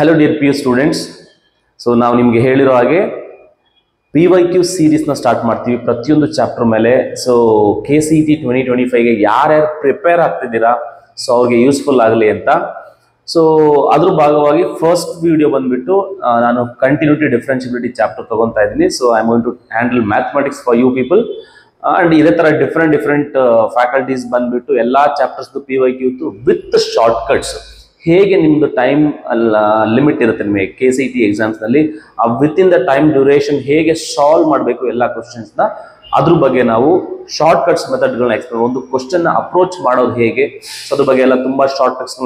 Hello dear PU students. So ನಾವು ನಿಮಗೆ ಹೇಳಿರೋ ಹಾಗೆ PYQ series ನ ಸ್ಟಾರ್ಟ್ ಮಾಡ್ತೀವಿ ಪ್ರತಿಯೊಂದು ಚಾಪ್ಟರ್ ಮೇಲೆ. ಸೊ KCET 2025 ಗೆ ಯಾರು ಪ್ರಿಪೇರ್ ಆಗ್ತಿದ್ದೀರಾ ಸೊ ಅವ್ರಿಗೆ ಯೂಸ್ಫುಲ್ ಆಗಲಿ ಅಂತ. ಸೊ ಅದ್ರ ಭಾಗವಾಗಿ ಫಸ್ಟ್ ವಿಡಿಯೋ ಬಂದ್ಬಿಟ್ಟು ನಾನು ಕಂಟಿನ್ಯೂಟಿ ಡಿಫರೆನ್ಷಿಯಬಿಲಿಟಿ ಚಾಪ್ಟರ್ ತಗೊಂತಾ ಇದ್ದೀನಿ. So I am going to handle mathematics for you people and ಇದೇ ತರ ಡಿಫರೆಂಟ್ ಫ್ಯಾಕಲ್ಟೀಸ್ ಬಂದ್ಬಿಟ್ಟು ಎಲ್ಲಾ chapters PYQ with shortcuts. ಹೇಗೆ ನಿಮ್ದು ಟೈಮ್ ಲಿಮಿಟ್ ಇರುತ್ತೆ ನಿಮಗೆ KCET ಎಕ್ಸಾಮ್ಸ್ ನಲ್ಲಿ within the time duration ಹೇಗೆ ಸಾಲ್ವ್ ಮಾಡಬೇಕು ಎಲ್ಲ ಕ್ವಶನ್ಸ್ ನ ಅದ್ರ ಬಗ್ಗೆ ನಾವು ಶಾರ್ಟ್ ಕಟ್ಸ್ ಮೆಥಡ್ಗಳನ್ನ ಎಕ್ಸ್ಪ್ಲೈನ್, ಒಂದು ಕ್ವಶನ್ ಅಪ್ರೋಚ್ ಮಾಡೋದು ಹೇಗೆ ಸೊ ಅದ್ರ ಬಗ್ಗೆ ಎಲ್ಲ ತುಂಬಾ ಶಾರ್ಟ್ ಕಟ್ಸ್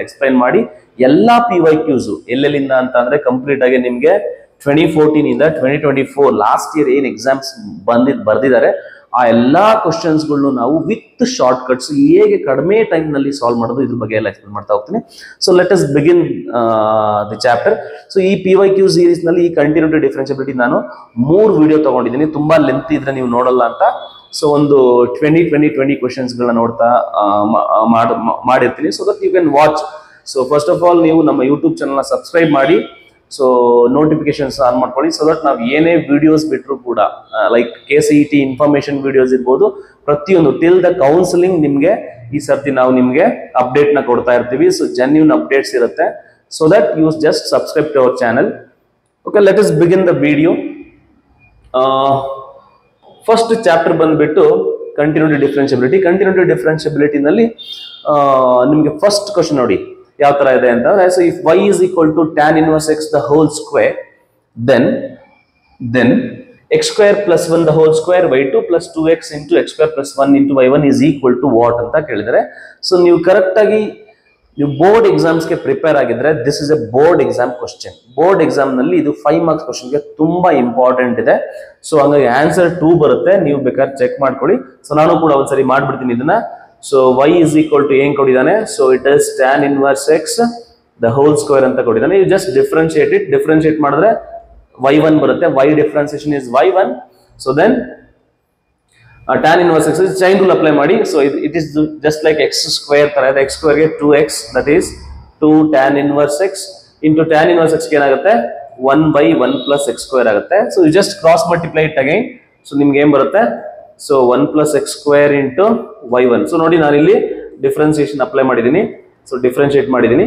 ಎಕ್ಸ್ಪ್ಲೈನ್ ಮಾಡಿ ಎಲ್ಲಾ PYQs ಎಲ್ಲೆಲ್ಲಿಂದ ಅಂತ ಅಂದ್ರೆ ಕಂಪ್ಲೀಟ್ ಆಗಿ ನಿಮ್ಗೆ 2014 ಇಂದ 2024 ಲಾಸ್ಟ್ ಇಯರ್ ಏನ್ ಎಕ್ಸಾಮ್ಸ್ ಬರ್ದಿದ್ದಾರೆ ಆ ಎಲ್ಲಾ ಕ್ವಶನ್ಸ್ ಗಳನ್ನು ನಾವು ವಿತ್ ಶಾರ್ಟ್ ಕಟ್ಸ್ ಹೇಗೆ ಕಡಿಮೆ ಟೈಮ್ ನಲ್ಲಿ ಸಾಲ್ವ್ ಮಾಡೋದು ಇದ್ರ ಬಗ್ಗೆ ಎಲ್ಲ ಎಕ್ಸ್ಪ್ಲೇನ್ ಮಾಡ್ತಾ ಹೋಗ್ತೀನಿ. So let us begin the chapter. So ಈ PYQ ಸೀರೀಸ್ ನಲ್ಲಿ ಈ ಕಂಟಿನ್ಯೂಟಿ ಡಿಫರೆನ್ಷಿಯಬಿಲಿಟಿ ನಾನು 3 ವಿಡಿಯೋ ತಗೊಂಡಿದ್ದೀನಿ. ತುಂಬಾ ಲೆಂತ್ ಇದ್ರೆ ನೀವು ನೋಡಲ್ಲ ಅಂತ ಸೊ ಒಂದು 20 ಕ್ವಶನ್ಸ್ ಗಳನ್ನ ನೋಡ್ತಾ ಮಾಡಿರ್ತೀನಿ so that you can watch. So first of all ನೀವು ನಮ್ಮ ಯೂಟ್ಯೂಬ್ ಚಾನಲ್ ನ ಸಬ್ಸ್ಕ್ರೈಬ್ ಮಾಡಿ, ಸೊ ನೋಟಿಫಿಕೇಶನ್ಸ್ ಆನ್ ಮಾಡ್ಕೊಳ್ಳಿ ಸೊ ದಟ್ ನಾವು ಏನೇ ವಿಡಿಯೋಸ್ ಬಿಟ್ಟರು ಕೂಡ ಲೈಕ್ KCET ಇನ್ಫಾರ್ಮೇಶನ್ ವಿಡಿಯೋಸ್ ಇರ್ಬೋದು ಪ್ರತಿಯೊಂದು ಟಿಲ್ ದ ಕೌನ್ಸಿಲಿಂಗ್ ನಿಮ್ಗೆ ಈ ಸರ್ತಿ ನಾವು ನಿಮ್ಗೆ ಅಪ್ಡೇಟ್ ನ ಕೊಡ್ತಾ ಇರ್ತೀವಿ. ಸೊ ಜೆನ್ಯೂನ್ ಅಪ್ಡೇಟ್ಸ್ ಇರುತ್ತೆ so that you just subscribe to our channel. Okay, let us begin the video. First chapter ಬಂದ್ಬಿಟ್ಟು ಕಂಟಿನ್ಯೂಟಿ ಡಿಫರೆನ್ಷಿಯಬಿಲಿಟಿ. ಕಂಟಿನ್ಯೂಟಿ ಡಿಫರೆನ್ಷಿಯಬಿಲಿಟಿ ನಲ್ಲಿ ನಿಮ್ಗೆ ಫಸ್ಟ್ ಕ್ವಶನ್ ನೋಡಿ ಯಾವ ತರ ಇದೆ ಅಂತಂದ್ರೆ, so if y is equal to tan inverse x the whole square then x square plus 1 the whole square y2 plus 2x into x square plus 1 into y1 is equal to what ಅಂತ ಕೇಳಿದರೆ. So ನೀವು correct ಆಗಿ ನೀವು board exams ಗೆ prepare ಆಗಿದ್ರೆ this is A board exam question. Board exam ನಲ್ಲಿ ಇದು 5 marks question ಗೆ ತುಂಬಾ ಇಂಪಾರ್ಟೆಂಟ್ ಇದೆ. ಸೊ ಹಂಗಾಗಿ ಆನ್ಸರ್ 2 ಬರುತ್ತೆ, ನೀವು ಬೇಕಾದ್ರೆ ಚೆಕ್ ಮಾಡ್ಕೊಳ್ಳಿ. ಸೊ ನಾನು ಕೂಡ ಒಂದ್ಸರಿ ಮಾಡ್ಬಿಡ್ತೀನಿ ಇದನ್ನ. So y is equal to ಏನ್ ಕೊಟ್ಟಿದ್ದಾನೆ, so it is tan inverse x the whole square ಅಂತ ಕೊಟ್ಟಿದ್ದಾನೆ. you just differentiate it, differentiate ಮಾಡಿದ್ರೆ y1 ಬರುತ್ತೆ, y differentiation is y1. so then tan inverse x is chain rule apply ಮಾಡಿ. so it is just like x square ತರ ಇದೆ, x square ಗೆ 2x that is 2 tan inverse x into tan inverse x ಏನಾಗುತ್ತೆ 1 by 1 plus x square ಆಗುತ್ತೆ. so you just cross multiply it again. so ನಿಮ್ಗೆ ಏನ್ ಬರುತ್ತೆ, so 1 plus x square into y1. So ನೋಡಿ ನಾನು ಇಲ್ಲಿ differentiation apply ಮಾಡಿದ್ದೀನಿ, so differentiate ಮಾಡಿದ್ದೀನಿ.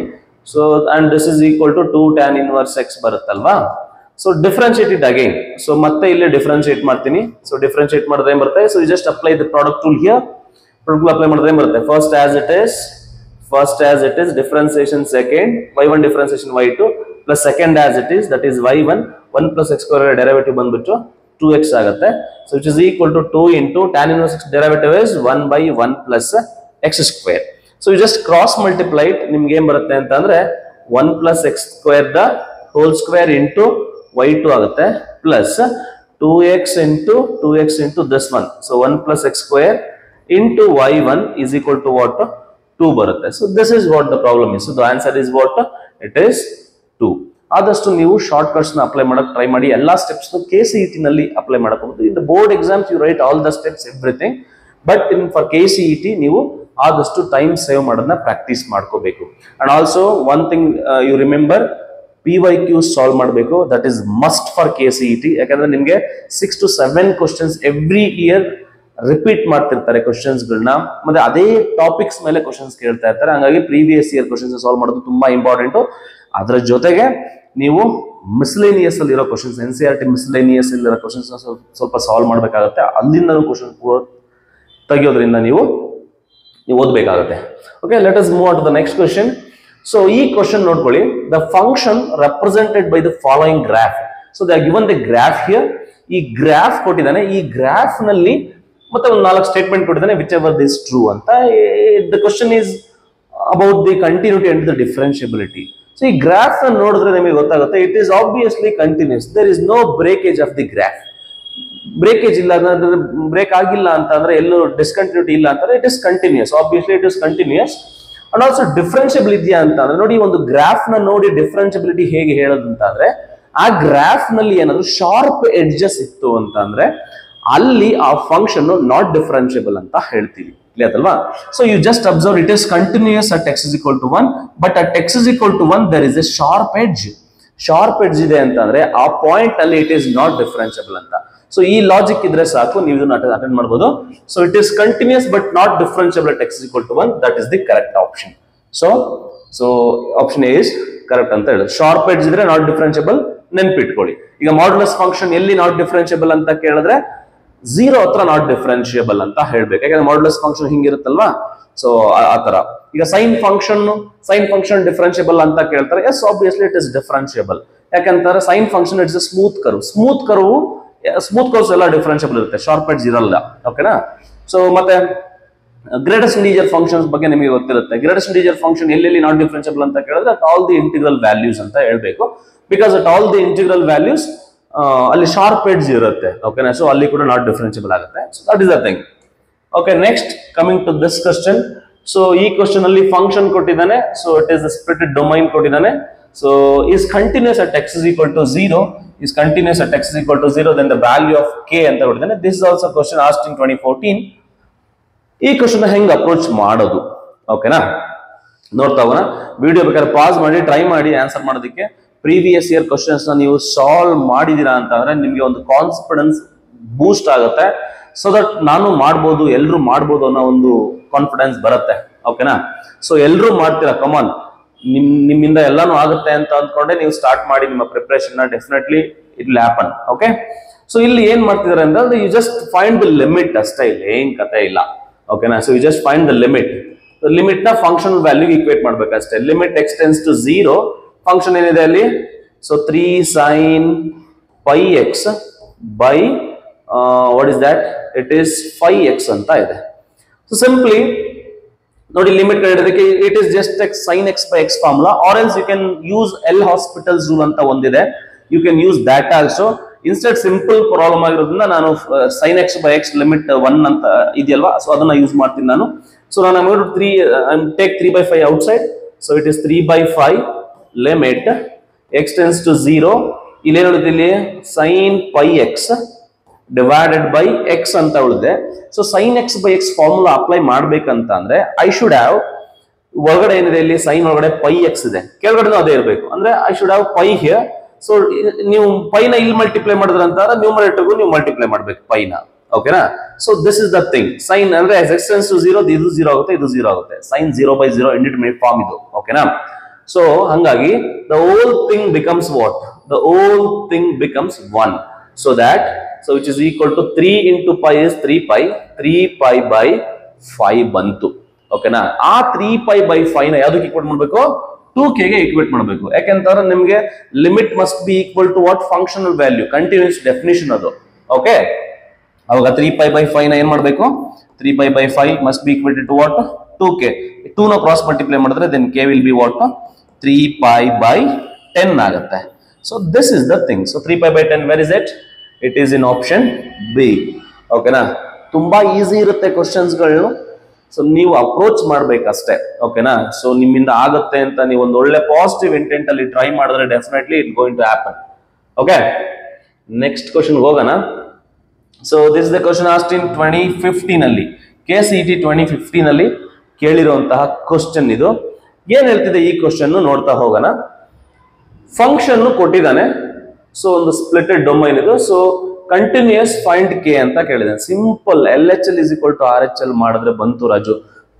So and this is equal to 2 tan inverse x ಬರುತ್ತಲ್ವಾ. So differentiate it again. So ಮತ್ತೆ ಇಲ್ಲಿ ಡಿಫರೆನ್ಶಿಯೇಟ್ ಮಾಡ್ತೀನಿ. ಸೊ ಡಿಫರೆನ್ಶಿಯೇಟ್ ಮಾಡಿದ್ರೆ ಏನ್ ಬರುತ್ತೆ, so just apply the product rule here. Product apply ಮಾಡಿದ್ರೆ ಏನ್ ಬರುತ್ತೆ, first as it is differentiation second y1 differentiation y2 plus second as it is that is y1 1 plus x square derivative ಬಂದ್ಬಿಟ್ಟು 2x ಆಗುತ್ತೆ. So which is equal to 2 into tan inverse x derivative is 1 by 1 plus x square. so you just cross multiply it. ನಿಮ್ಗೆ ಏನ್ ಬರುತ್ತೆ ಅಂತ ಅಂದ್ರೆ 1 plus x square the whole square into y2 ಆಗುತ್ತೆ plus 2x into this one. so 1 plus x square into y1 is equal to what, 2 ಬರುತ್ತೆ. so this is what the problem is. so the answer is what, it is 2. ಆದಷ್ಟು ನೀವು shortcuts ನ apply ಮಾಡಕ್ try ಮಾಡಿ. ಎಲ್ಲಾ steps KCET ನಲ್ಲಿ apply ಮಾಡಬಹುದು. In the board exams you write all the steps everything, but in for KCET ನೀವು ಆದಷ್ಟು ಟೈಮ್ ಸೇವ್ ಮಾಡೋದನ್ನ ಪ್ರಾಕ್ಟೀಸ್ ಮಾಡ್ಕೋಬೇಕು. And also one thing you remember, PYQ solve ಮಾಡಬೇಕು, that is must for KCET. ಯಾಕಂದ್ರೆ ನಿಮ್ಗೆ 6 to 7 questions every year repeat ಮಾಡ್ತಿರ್ತಾರೆ questions ಗಳನ್ನ, ಮತ್ತೆ ಅದೇ ಟಾಪಿಕ್ಸ್ ಮೇಲೆ ಕ್ವಶನ್ಸ್ ಕೇಳ್ತಾ ಇರ್ತಾರೆ. ಹಂಗಾಗಿ ಪ್ರೀವಿಯಸ್ ಇಯರ್ ಕ್ವಶನ್ಸ್ ಸಾಲ್ವ್ ಮಾಡೋದು ತುಂಬಾ ಇಂಪಾರ್ಟೆಂಟ್. ಅದರ ಜೊತೆಗೆ ನೀವು ಮಿಸ್ಲೇನಿಯಸ್ ಅಲ್ಲಿ ಇರೋ ಕ್ವಶನ್ಸ್, NCERT ಮಿಸ್ಲೇನಿಯಸ್ ಇರೋ ಕ್ವಶನ್ಸ್ ಸ್ವಲ್ಪ ಸಾಲ್ವ್ ಮಾಡಬೇಕಾಗುತ್ತೆ. ಅಲ್ಲಿಂದ ಕ್ವಶನ್ ತೆಗಿಯೋದ್ರಿಂದ ನೀವು ಓದಬೇಕಾಗುತ್ತೆ. Okay, let us move on to the next question. So ಈ ಕ್ವಶನ್ ನೋಡ್ಕೊಳ್ಳಿ, the function represented by the following graph. So they are given the graph here. ಈ ಗ್ರಾಫ್ ಕೊಟ್ಟಿದ್ದಾನೆ, ಈ ಗ್ರಾಫ್ ನಲ್ಲಿ ಮತ್ತೆ ಒಂದು 4 ಸ್ಟೇಟ್ಮೆಂಟ್ ಕೊಟ್ಟಿದ್ದಾನೆ, ವಿಚ್ ಎವರ್ ದಿಸ್ ಟ್ರೂ ಅಂತ. The question is about the continuity and the differentiability. So ಈ graph ನೋಡಿದ್ರೆ ನಿಮಗೆ ಗೊತ್ತಾಗುತ್ತೆ, it is obviously continuous. There is no breakage of the graph. Breakage ಇಲ್ಲ ಅಂದ್ರೆ, ಬ್ರೇಕ್ ಆಗಿಲ್ಲ ಅಂತ ಅಂದ್ರೆ, ಎಲ್ಲೂ ಡಿಸ್ಕಂಟಿನ್ಯೂಟಿ ಇಲ್ಲ ಅಂತಂದ್ರೆ it is continuous. Obviously it is continuous. And also differentiable ಇದೆಯಾ ಅಂತ ಅಂದ್ರೆ, ನೋಡಿ ಒಂದು ಗ್ರಾಫ್ ನ ನೋಡಿ ಡಿಫರೆನ್ಷಿಯಬಿಲಿಟಿ ಹೇಗೆ ಹೇಳೋದು ಅಂತ ಅಂದ್ರೆ, ಆ ಗ್ರಾಫ್ ನಲ್ಲಿ ಏನಾದ್ರು ಶಾರ್ಪ್ ಎಡ್ಜಸ್ ಇತ್ತು ಅಂತ ಅಂದ್ರೆ ಅಲ್ಲಿ ಆ ಫಂಕ್ಷನ್ ನಾಟ್ ಡಿಫರೆನ್ಷಿಯಬಲ್ ಅಂತ ಹೇಳ್ತೀವಿ. ಕ್ಲಿಯರ್ ಅಲ್ವಾ? So you just observe it is continuous at x is equal to 1, but at x is equal to 1 there is a sharp edge. Sharp edge ಇದೆ ಅಂತಂದ್ರೆ ಆ ಪಾಯಿಂಟ್ ಅಲ್ಲಿ ಇಟ್ ಈಸ್ ನಾಟ್ ಡಿಫರೆನ್ಷಿಯಬಲ್ ಅಂತ. So ಈ logic ಇದ್ರೆ ಸಾಕು, ನೀವು ಇದನ್ನ ಅಟೆಂಡ್ ಮಾಡಬಹುದು. So it is continuous but not differentiable at x is equal to 1, that is the correct option. So option A is correct ಅಂತ ಹೇಳಿ. ಶಾರ್ಪ್ ಎಡ್ಜ್ ಇದ್ರೆ ನಾಟ್ ಡಿಫರೆನ್ಷಿಯಬಲ್ ನೆನ್ಪಿಟ್ಕೊಳ್ಳಿ. ಈಗ ಮಾಡ್ಯುಲಸ್ ಫಂಕ್ಷನ್ ಎಲ್ಲಿ ನಾಟ್ ಡಿಫರೆನ್ಷಿಯಬಲ್ ಅಂತ ಕೇಳಿದ್ರೆ 0 ಹತ್ರ ನಾಟ್ ಡಿಫರೆನ್ಷಿಯಬಲ್ ಅಂತ ಹೇಳ್ಬೇಕು. ಯಾಕಂದ್ರೆ ಮಾಡ್ಯುಲಸ್ ಫಂಕ್ಷನ್ ಹಿಂಗಿರುತ್ತಲ್ವಾ, ಸೊ ಆ ತರ. ಈಗ ಸೈನ್ ಫಂಕ್ಷನ್ ಡಿಫರೆನ್ಷಿಯಬಲ್ ಅಂತ ಕೇಳ್ತಾರೆ. Yes, obviously it is differentiable. ಯಾಕಂತಾರೆ sine function it's a smooth curves ಎಲ್ಲ ಡಿಫರೆನ್ಷಿಯಬಲ್ ಇರುತ್ತೆ, ಶಾರ್ಪ್ ಎಡ್ಜ್ ಇರಲ್ಲ. ಓಕೆನಾ? ಸೊ ಮತ್ತೆ ಗ್ರೇಟೆಸ್ಟ್ ಇಂಟಿಜರ್ ಫಂಕ್ಷನ್ಸ್ ಬಗ್ಗೆ ನಿಮಗೆ ಗೊತ್ತಿರುತ್ತೆ. ಗ್ರೇಟೆಸ್ಟ್ ಇಂಟಿಜರ್ ಫಂಕ್ಷನ್ ಎಲ್ಲೆಲ್ಲಿ ನಾಟ್ ಡಿಫರೆನ್ಷಿಯಬಲ್ ಅಂತ ಕೇಳಿದ್ರೆ at all the integral values ಅಂತ ಹೇಳ್ಬೇಕು. Because at all the integral values ಅಲ್ಲಿ ಶಾರ್ಪ್ ಎಡ್ಜ್ ಇರುತ್ತೆ. ಓಕೆನಾ? ಸೊ ಅಲ್ಲಿ ಕೂಡ ನಾಟ್ ಡಿಫರೆನ್ಷಿಯಬಲ್ ಆಗುತ್ತೆ. So that is the thing. Okay, next coming to this question. So ಈ ಕ್ವಶನ್ ಅಲ್ಲಿ ಫಂಕ್ಷನ್ ಕೊಟ್ಟಿದ್ದಾನೆ. So it is splitted domain ಕೊಟ್ಟಿದ್ದಾನೆ. So is continuous at x is equal to 0, is continuous at x is equal to 0, then the value of k ಅಂತ ಕೊಟ್ಟಿದ್ದಾನೆ. This is also question asked ಇನ್ 2014. ಈ question ಹೆಂಗ್ approach ಮಾಡೋದು, ಓಕೆನಾ, ನೋಡ್ತಾ ಹೋಗೋಣ. Video ಬೇಕಾದ್ರೆ ಪಾಸ್ ಮಾಡಿ ಟ್ರೈ ಮಾಡಿ ಆನ್ಸರ್ ಮಾಡೋದಕ್ಕೆ. ಪ್ರೀವಿಯಸ್ ಇಯರ್ ಕ್ವಶನ್ಸ್ ನೀವು ಸಾಲ್ವ್ ಮಾಡಿದೀರಾ ಅಂತಂದ್ರೆ ನಿಮ್ಗೆ ಒಂದು ಕಾನ್ಫಿಡೆನ್ಸ್ ಬೂಸ್ಟ್ ಆಗುತ್ತೆ. ಸೊ ದಟ್ ನಾನು ಮಾಡ್ಬೋದು, ಎಲ್ರು ಮಾಡ್ಬೋದು ಅನ್ನೋ ಒಂದು ಕಾನ್ಫಿಡೆನ್ಸ್ ಬರುತ್ತೆ. ಓಕೆನಾ? ಸೊ ಎಲ್ರು ಮಾಡ್ತೀರಾ, ಕಮಾನ್, ನಿಮ್ಮಿಂದ ಎಲ್ಲಾನು ಆಗುತ್ತೆ ಅಂತ ಅಂದ್ಕೊಂಡೆ ನೀವು ಸ್ಟಾರ್ಟ್ ಮಾಡಿ ನಿಮ್ಮ preparation. Definitely it will happen. Okay, so ಇಲ್ಲಿ ಏನ್ ಮಾಡ್ತಿದ್ದಾರೆ ಅಂದ್ರೆ you just find the limit ಅಷ್ಟೇ, ಇಲ್ಲಿ ಏನ್ ಕತೆ ಇಲ್ಲ. ಓಕೆನಾ? So you just find the limit ನ ಫಂಕ್ಷನ್ ವ್ಯಾಲ್ಯೂ ಈಕ್ವೇಟ್ ಮಾಡ್ಬೇಕಷ್ಟೇ. Limit x tends to 0, function ಏನಿದೆ ಅಲ್ಲಿ, so 3 sin pi x by what is that, it is 5x ಅಂತ ಇದೆ. ಸೊ ಸಿಂಪ್ಲಿ ನೋಡಿ, ಲಿಮಿಟ್ ಇಡೋದಕ್ಕೆ it is just sin x by x formula, or else you can use L hospital's rule ಅಂತ ಒಂದಿದೆ, you can use that also. Instead simple problem ಆಗಿರೋದ್ರಿಂದ ನಾನು sin x by x limit 1 ಅಂತ ಇದೆಯಲ್ವಾ, so ಅದನ್ನ use ಮಾಡ್ತೀನಿ ನಾನು. So ನಾನು take 3/5 outside. So it is 3/5 limit x tends to 0. ಇಲ್ಲಿ ಏನು ಉಳಿದಿಲ್ಲಿ, sin pi x divided by x ಅಂತ ಉಳಿದೆ. So sin x by x formula apply ಮಾಡ್ಬೇಕಂತ ಅಂದ್ರೆ ಐ ಶುಡ್ ಹ್ಯಾವ್, ಒಳಗಡೆ ಏನಿದೆ ಇಲ್ಲಿ ಸೈನ್ ಒಳಗಡೆ pi x ಇದೆ, ಕೆಳಗಡೆನೂ ಅದೇ ಇರಬೇಕು. ಅಂದ್ರೆ I should have pi here. So ನೀವು ಪೈನ ಇಲ್ಲಿ ಮಲ್ಟಿಪ್ಲೈ ಮಾಡಿದ್ರ ಅಂತಾರೆ, ನ್ಯೂಮರೇಟರ್ಗೂ ನೀವು ಮಲ್ಟಿಪ್ಲೈ ಮಾಡ್ಬೇಕು ಪೈನ. ಓಕೆನಾ? So this is the thing. Sine ಅಂದ್ರೆ x tends to 0, ಇದು 0 ಆಗುತ್ತೆ, ಇದು 0 ಆಗುತ್ತೆ. sin 0/0 ಇಂಡಿಟರ್ಮಿನೇಟ್ ಫಾರ್ಮ್ ಇದು. ಓಕೆನಾ? ಸೊ ಹಂಗಾಗಿ the whole thing becomes what? The whole thing becomes 1. So which is equal to 3 into pi is 3 pi. 3 pi by 5 ಬಂತು. ಓಕೆನಾ? ಆ 3 pi by 5 ನ ಯಾವ್ದಕ್ಕೆ ಈಕ್ವೇಟ್ ಮಾಡಬೇಕು? 2k ಗೆ ಈಕ್ವೇಟ್ ಮಾಡಬೇಕು. ಯಾಕೆಂತಂದ್ರೆ ನಿಮಗೆ limit must be equal to what? Functional value, continuous definition ಅದು. ಓಕೆ, ಅವಾಗ 3 pi by 5 ನ ಏನ್ ಮಾಡಬೇಕು? 3 pi by 5 must be equal to what? 2k. 2 ನ ಕ್ರಾಸ್ ಮಲ್ಟಿಪ್ಲೈ ಮಾಡಿದ್ರೆ then k will be what? 3 pi by 10 ಆಗುತ್ತೆ. So this is the thing. So 3 pi by 10, where is it? It is in option B. ಓಕೆನಾ? ತುಂಬಾ easy ಇರುತ್ತೆ ಕ್ವಶನ್ಸ್ಗಳು. So ನೀವು approach ಮಾಡ್ಬೇಕಷ್ಟೇ. ಓಕೆನಾ? So ನಿಮ್ಮಿಂದ ಆಗುತ್ತೆ ಅಂತ ನೀವು ಒಂದು ಒಳ್ಳೆ ಪಾಸಿಟಿವ್ ಇಂಟೆಂಟ್ ಅಲ್ಲಿ ಟ್ರೈ ಮಾಡಿದ್ರೆ definitely it going to happen. Okay, next question ಹೋಗೋಣ. So this the question asked in 2015 ಅಲ್ಲಿ, KCET 2015 ಅಲ್ಲಿ ಕೇಳಿರುವಂತಹ ಕ್ವಶನ್ ಇದು. ಏನ್ ಹೇಳ್ತಿದೆ ಈ ಕ್ವಶನ್ ನೋಡ್ತಾ ಹೋಗೋಣ. ಫಂಕ್ಷನ್ ಕೊಟ್ಟಿದ್ದಾನೆ. ಸೊ ಒಂದು ಸ್ಪ್ಲಿಟೆಡ್ ಡೊಮೈನ್ ಇದು. ಸೊ ಕಂಟಿನ್ಯೂಸ್ ಫೈಂಡ್ ಕೆ ಅಂತ ಕೇಳಿದಾನೆ. Simple LHL is equal to RHL ಮಾಡಿದ್ರೆ ಬಂತು ರಾಜು.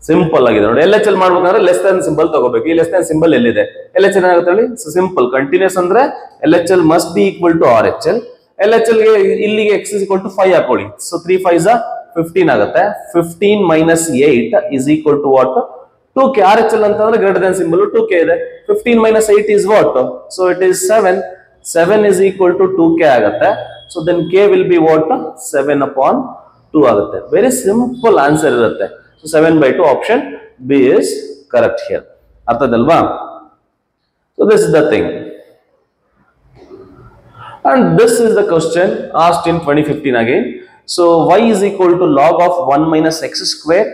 ಸಿಂಪಲ್ ಆಗಿದೆ ನೋಡಿ. LHL ಮಾಡ್ಬೇಕಂದ್ರೆ ಲೆಸ್ ದನ್ ಸಿಂಬಲ್ ತಗೋಬೇಕು. ಈ ಲೆಸ್ ದನ್ ಸಿಂಬಲ್ ಎಲ್ಲಿದೆ? LHL ಏನಾಗುತ್ತೆ ಹೇಳಿ? ಸಿಂಪಲ್ ಕಂಟಿನ್ಯೂಸ್ ಅಂದ್ರೆ LHL must be equal to RHL. LHL ಗೆ ಇಲ್ಲಿಗೆ x is equal to 5 ಹಾಕೊಳ್ಳಿ. ಸೊ 3 5s 15 ಆಗುತ್ತೆ. 15 minus 8 is equal to what? 2k. RHL ಅಂತಂದ್ರೆ ಗ್ರೇಟರ್ ದನ್ ಸಿಂಬಲ್ 2k ಇದೆ. 15 minus 8 is what? So it is 7. 7 is equal to 2k ಆಗುತ್ತೆ. So then k will be what? 7/2 ಆಗುತ್ತೆ. Very simple answer ಇರುತ್ತೆ. So 7/2 option B is correct here. ಅರ್ಥದಲ್ವಾ? So this is the thing. And this is the question asked in 2015 again. So y is equal to log of 1 minus x square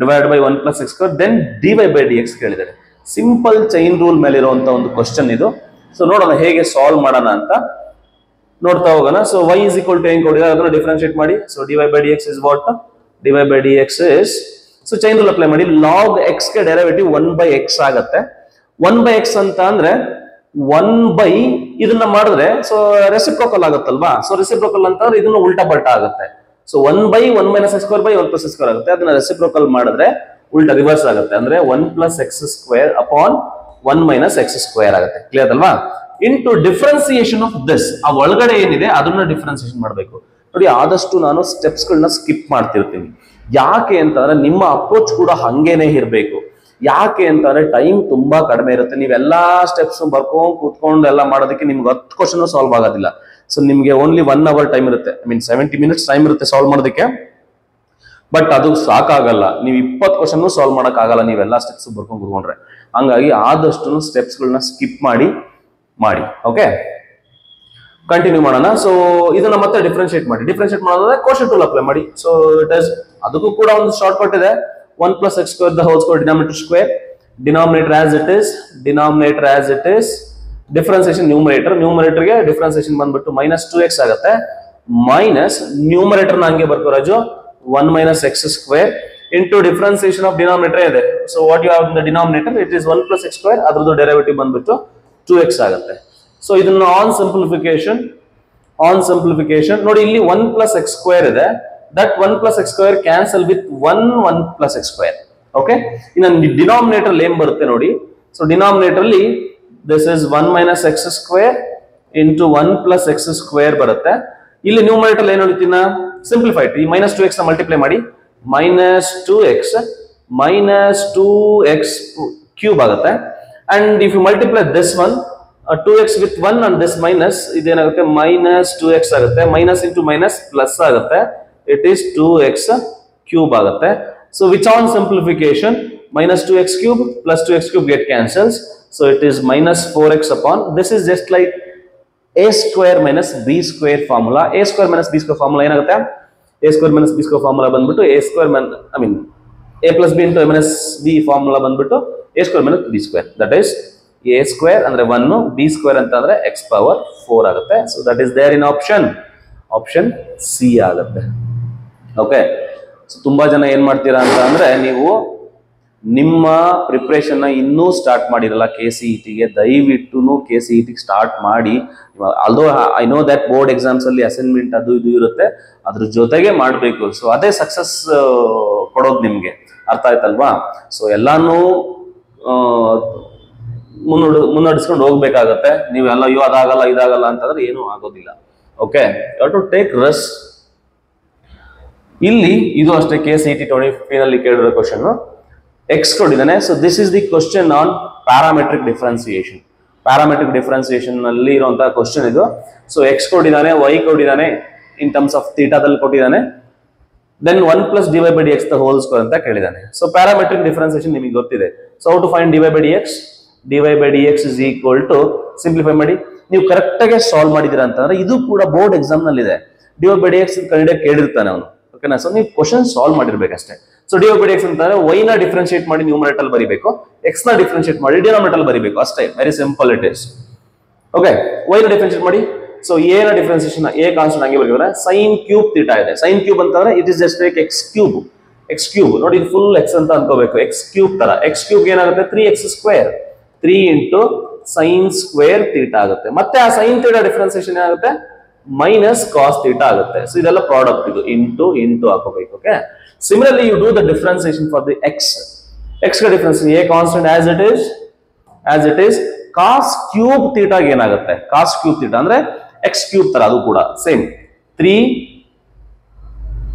divided by 1 plus x square, then dy by dx ಕೇಳಿದ್ದಾರೆ. Simple chain rule ಮೇಲೆ ಇರುವಂತ ಒಂದು question ಇದು. So ನೋಡೋಣ ಹೇಗೆ solve ಮಾಡೋಣ ಅಂತ. ನೋಡ್ತಾ ಹೋಗೋಣ. So y is equal to ಹೆಂಗ್ ಕೊಡಿದ್ರೆ ಅದನ್ನ ಡಿಫರೆನ್ಶಿಯೇಟ್ ಮಾಡಿ. So dy by dx is what? dy by dx is, so chain rule apply ಮಾಡಿ, log x ಗೆ ಡೆರಿವೇಟಿವ್ 1/x ಆಗುತ್ತೆ. 1/x ಅಂತ ಅಂದ್ರೆ 1 ಇದನ್ನ ಮಾಡಿದ್ರೆ ಸೊ ರೆಸಿಪ್ರೋಕಲ್ ಆಗುತ್ತಲ್ವಾ. ಸೊ ರೆಸಿಪ್ರೋಕಲ್ ಅಂತಂದ್ರೆ ಇದನ್ನ ಉಲ್ಟಾ ಪಲ್ಟಾ ಆಗುತ್ತೆ. ಸೊ 1/1 - x² by 1 + x² ಆಗುತ್ತೆ. ಅದನ್ನ ರೆಸಿಪ್ರೋಕಲ್ ಮಾಡಿದ್ರೆ ಉಲ್ಟಾ ರಿವರ್ಸ್ ಆಗುತ್ತೆ, ಅಂದ್ರೆ 1 + x² ಅಪಾನ್ 1 - x² ಆಗುತ್ತೆ. ಕ್ಲಿಯರ್ ಅಲ್ವಾ? ಇಂಟು ಡಿಫ್ರೆನ್ಸಿಯೇಷನ್ ಆಫ್ ದಿಸ್, ಆ ಒಳಗಡೆ ಏನಿದೆ ಅದನ್ನ ಡಿಫ್ರೆನ್ಸಿಯೇಷನ್ ಮಾಡಬೇಕು. ನೋಡಿ, ಆದಷ್ಟು ನಾನು ಸ್ಟೆಪ್ಸ್ ಗಳನ್ನ ಸ್ಕಿಪ್ ಮಾಡ್ತಿರ್ತೀನಿ. ಯಾಕೆ ಅಂತಂದ್ರೆ ನಿಮ್ಮ ಅಪ್ರೋಚ್ ಕೂಡ ಹಂಗೇನೆ ಇರಬೇಕು. ಯಾಕೆ ಅಂತಂದ್ರೆ ಟೈಮ್ ತುಂಬಾ ಕಡಿಮೆ ಇರುತ್ತೆ. ನೀವೆಲ್ಲಾ ಸ್ಟೆಪ್ಸ್ ಬರ್ಕೊಂಡು ಕೂತ್ಕೊಂಡು ಎಲ್ಲ ಮಾಡೋದಕ್ಕೆ ನಿಮ್ಗೆ 10 ಕ್ವಶನ್ ಸಾಲ್ವ್ ಆಗೋದಿಲ್ಲ. ಸೊ ನಿಮ್ಗೆ ಓನ್ಲಿ 1 hour ಟೈಮ್ ಇರುತ್ತೆ, ಐ ಮೀನ್ 70 minutes ಟೈಮ್ ಇರುತ್ತೆ ಸಾಲ್ವ್ ಮಾಡೋದಕ್ಕೆ. ಬಟ್ ಅದು ಸಾಕಾಗಲ್ಲ, ನೀವು 20 ಕ್ವಶನ್ ಸಾಲ್ವ್ ಮಾಡಕ್ ಆಗಲ್ಲ ನೀವೆಲ್ಲಾ ಸ್ಟೆಪ್ಸ್ ಬರ್ಕೊಂಡು ಕೂತ್ಕೊಂಡ್ರೆ. ಹಂಗಾಗಿ ಆದಷ್ಟು ಸ್ಟೆಪ್ಸ್ ಗಳನ್ನ ಸ್ಕಿಪ್ ಮಾಡಿ. ಓಕೆ, ಕಂಟಿನ್ಯೂ ಮಾಡೋಣ. ಸೊ ಇದನ್ನ ಮತ್ತೆ ಡಿಫ್ರೆನ್ಶಿಯೇಟ್ ಮಾಡೋದ್ರೆ ಕೋಶನ್ ರೂಲ್ ಅಪ್ಲೈ ಮಾಡಿ. ಸೊ ಇಟ್ ಇಸ್, ಅದಕ್ಕೂ ಕೂಡ ಒಂದು ಶಾರ್ಟ್ ಕಟ್ ಇದೆ, 1 + x² the whole square, denominator square, denominator as it is, differentiation numerator ಗೆ ಡಿಫ್ರೆನ್ಸಿಯೇಷನ್ ಬಂದ್ಬಿಟ್ಟು -2x ಆಗುತ್ತೆ. ಮೈನಸ್ ನ್ಯೂಮರೇಟರ್ ನ ಹಂಗೆ ಬರ್ಕೋ Raju, 1 - x² into differentiation of denominator ಇದೆ. So what you have in the denominator, it is 1 + x², ಅದ್ರದ್ದು derivative ಬಂದ್ಬಿಟ್ಟು 2x ಆಗುತ್ತೆ. ಸೊ ಇದನ್ನ ಆನ್ ಸಿಂಪ್ಲಿಫಿಕೇಶನ್ ನೋಡಿ, ಇಲ್ಲಿ 1 + x² ಇದೆ. That 1 + x² cancel with 1 + x². Okay, ಇನ್ನು ಡಿನಾಮಿನೇಟರ್ ಏನ್ ಬರುತ್ತೆ ನೋಡಿ. ಸೊ ಡಿನಾಮಿನೇಟರ್ ಅಲ್ಲಿ this is 1 - x² into 1 + x² ಬರುತ್ತೆ. ಇಲ್ಲಿ ನ್ಯೂಮರೇಟರ್ ಏನ್ ಹೇಳ್ತೀನ, ಸಿಂಪ್ಲಿಫೈಡ್, ಈ -2x ಮಲ್ಟಿಪ್ಲೈ ಮಾಡಿ, -2x ಆಗುತ್ತೆ. And if you multiply this one 2x with 1 and this minus, ಇದೇನಾಗುತ್ತೆ -2x ಆಗುತ್ತೆ. ಮೈನಸ್ ಇಂಟು ಮೈನಸ್ ಪ್ಲಸ್ ಆಗುತ್ತೆ, ಇಟ್ ಈಸ್ 2x³ ಆಗುತ್ತೆ. So which on simplification, -2x³ + 2x³ get cancels, so it is -4x upon, this is just like a² - b² formula. a² - b² formula ಏನಾಗುತ್ತೆ, a² - b² formula ಬಂದ್ಬಿಟ್ಟು a² I mean a + b into b formula ಬಂದ್ಬಿಟ್ಟು a² - b², that is a² ಅಂದ್ರೆ 1, b² ಅಂತ ಅಂದ್ರೆ x⁴ ಆಗುತ್ತೆ. So that is there in option C ಆಗುತ್ತೆ. Okay, so ತುಂಬಾ ಜನ ಏನ್ ಮಾಡ್ತೀರಾ ಅಂತ ಅಂದ್ರೆ, ನೀವು ನಿಮ್ಮ ಪ್ರಿಪ್ರೇಷನ್ ನ ಇನ್ನೂ ಸ್ಟಾರ್ಟ್ ಮಾಡಿರಲ್ಲ KCET ಗೆ. ದಯವಿಟ್ಟು KCET ಸ್ಟಾರ್ಟ್ ಮಾಡಿ. Although I know that board exams ಅಲ್ಲಿ ಅಸೈನ್ಮೆಂಟ್ ಅದು ಇದು ಇರುತ್ತೆ, ಅದ್ರ ಜೊತೆಗೆ ಮಾಡಬೇಕು. ಸೊ ಅದೇ ಸಕ್ಸಸ್ ಕೊಡೋದು ನಿಮ್ಗೆ, ಅರ್ಥ ಆಯ್ತಲ್ವಾ? ಸೊ ಎಲ್ಲಾನು ಮುನ್ನಡೆಸ್ಕೊಂಡು ಹೋಗ್ಬೇಕಾಗತ್ತೆ. ನೀವೆಲ್ಲ ಅದಾಗಲ್ಲ ಇದಾಗಲ್ಲ ಅಂತಂದ್ರೆ ಏನೂ ಆಗೋದಿಲ್ಲ. Okay, you have to take rest. ಇಲ್ಲಿ ಇದು ಅಷ್ಟೇ, KCET 2015 ಅಲ್ಲಿ ಕೇಳಿರೋ ಕ್ವಶನ್ x ಕೊಟ್ಟಿದ್ದಾನೆ. So this is the question on parametric differentiation ನಲ್ಲಿ ಇರುವಂತಹ ಕ್ವಶನ್ ಇದು. ಸೊ x ಕೊಟ್ಟಿದ್ದಾನೆ, y ಕೊಟ್ಟಿದ್ದಾನೆ, ಇನ್ ಟರ್ಮ್ಸ್ ಆಫ್ ಥೀಟಾದಲ್ಲಿ ಕೊಟ್ಟಿದ್ದಾನೆ. Then 1 + dy by dx the whole square ಅಂತ ಕೇಳಿದ್ದಾನೆ. ಸೊ ಪ್ಯಾರಾಮೆಟ್ರಿಕ್ ಡಿಫ್ರೆನ್ಸಿಯೇಷನ್ ನಿಮಗೆ ಗೊತ್ತಿದೆ. So how to find dy by dx is equal to, simplify ಮಾಡಿ. ನೀವು ಕರೆಕ್ಟ್ ಆಗಿ ಸಾಲ್ವ್ ಮಾಡಿದೀರಾ ಅಂತಂದ್ರೆ ಇದು ಕೂಡ ಬೋರ್ಡ್ ಎಕ್ಸಾಮ್ ನಲ್ಲಿ ಇದೆ. dy by dx ಕಂಡುಹಿಡಿಯಕ್ಕೆ ಕೇಳಿರ್ತಾನೆ ಅವನು. ಓಕೆನಾ? ಸೊ ನೀವು ಕ್ವಶನ್ ಸಾಲ್ವ್ ಮಾಡಿರ್ಬೇಕಷ್ಟೇ. ಸೊ dy by dx ಅಂತಂದ್ರೆ y ನ ಡಿಫ್ರೆನ್ಶಿಯೇಟ್ ಮಾಡಿ ನ್ಯೂಮರೇಟರ್ ಬರೀಬೇಕು, x ನ ಡಿಫ್ರೆನ್ಶಿಯೇಟ್ ಮಾಡಿ ಡಿನಾಮಿನೇಟರ್ ಬರೀಬೇಕು ಅಷ್ಟೇ. Very simple it is. Okay, y ನ ಡಿಫ್ರೆನ್ಶಿಯೇಟ್ ಮಾಡಿ. ಸೊ a ನ ಡಿಫ್ರೆನ್ಸಿಯೇಷನ್, a ಕಾನ್ಸ್ಟೆಂಟ್ ಹಂಗೆ ಬರೀತಾರೆ. sin³ θ ಇದೆ. sin³ ಅಂತಂದ್ರೆ it is just like x³ ನೋಡಿ, ಇದು ಫುಲ್ x ಅಂತ ಅನ್ಕೋಬೇಕು. x³ ತರ, x³ ಏನಾಗುತ್ತೆ 3x², 3 ಇಂಟು sin² θ ಆಗುತ್ತೆ. ಮತ್ತೆ ಆ sin θ ಡಿಫ್ರೆನ್ಸಿಯೇಷನ್ ಏನಾಗುತ್ತೆ, -cos θ ಆಗುತ್ತೆ. ಸೊ ಇದೆಲ್ಲ ಪ್ರಾಡಕ್ಟ್, ಇದು ಇಂಟು ಹಾಕೋಬೇಕು. Okay, similarly you do the differentiation for the x ಗೆ differentiation a constant as it is cos³ θ ಏನಾಗುತ್ತೆ, cos³ θ ಅಂದ್ರೆ x³ ತರ, ಅದು ಕೂಡ ಸೇಮ್. 3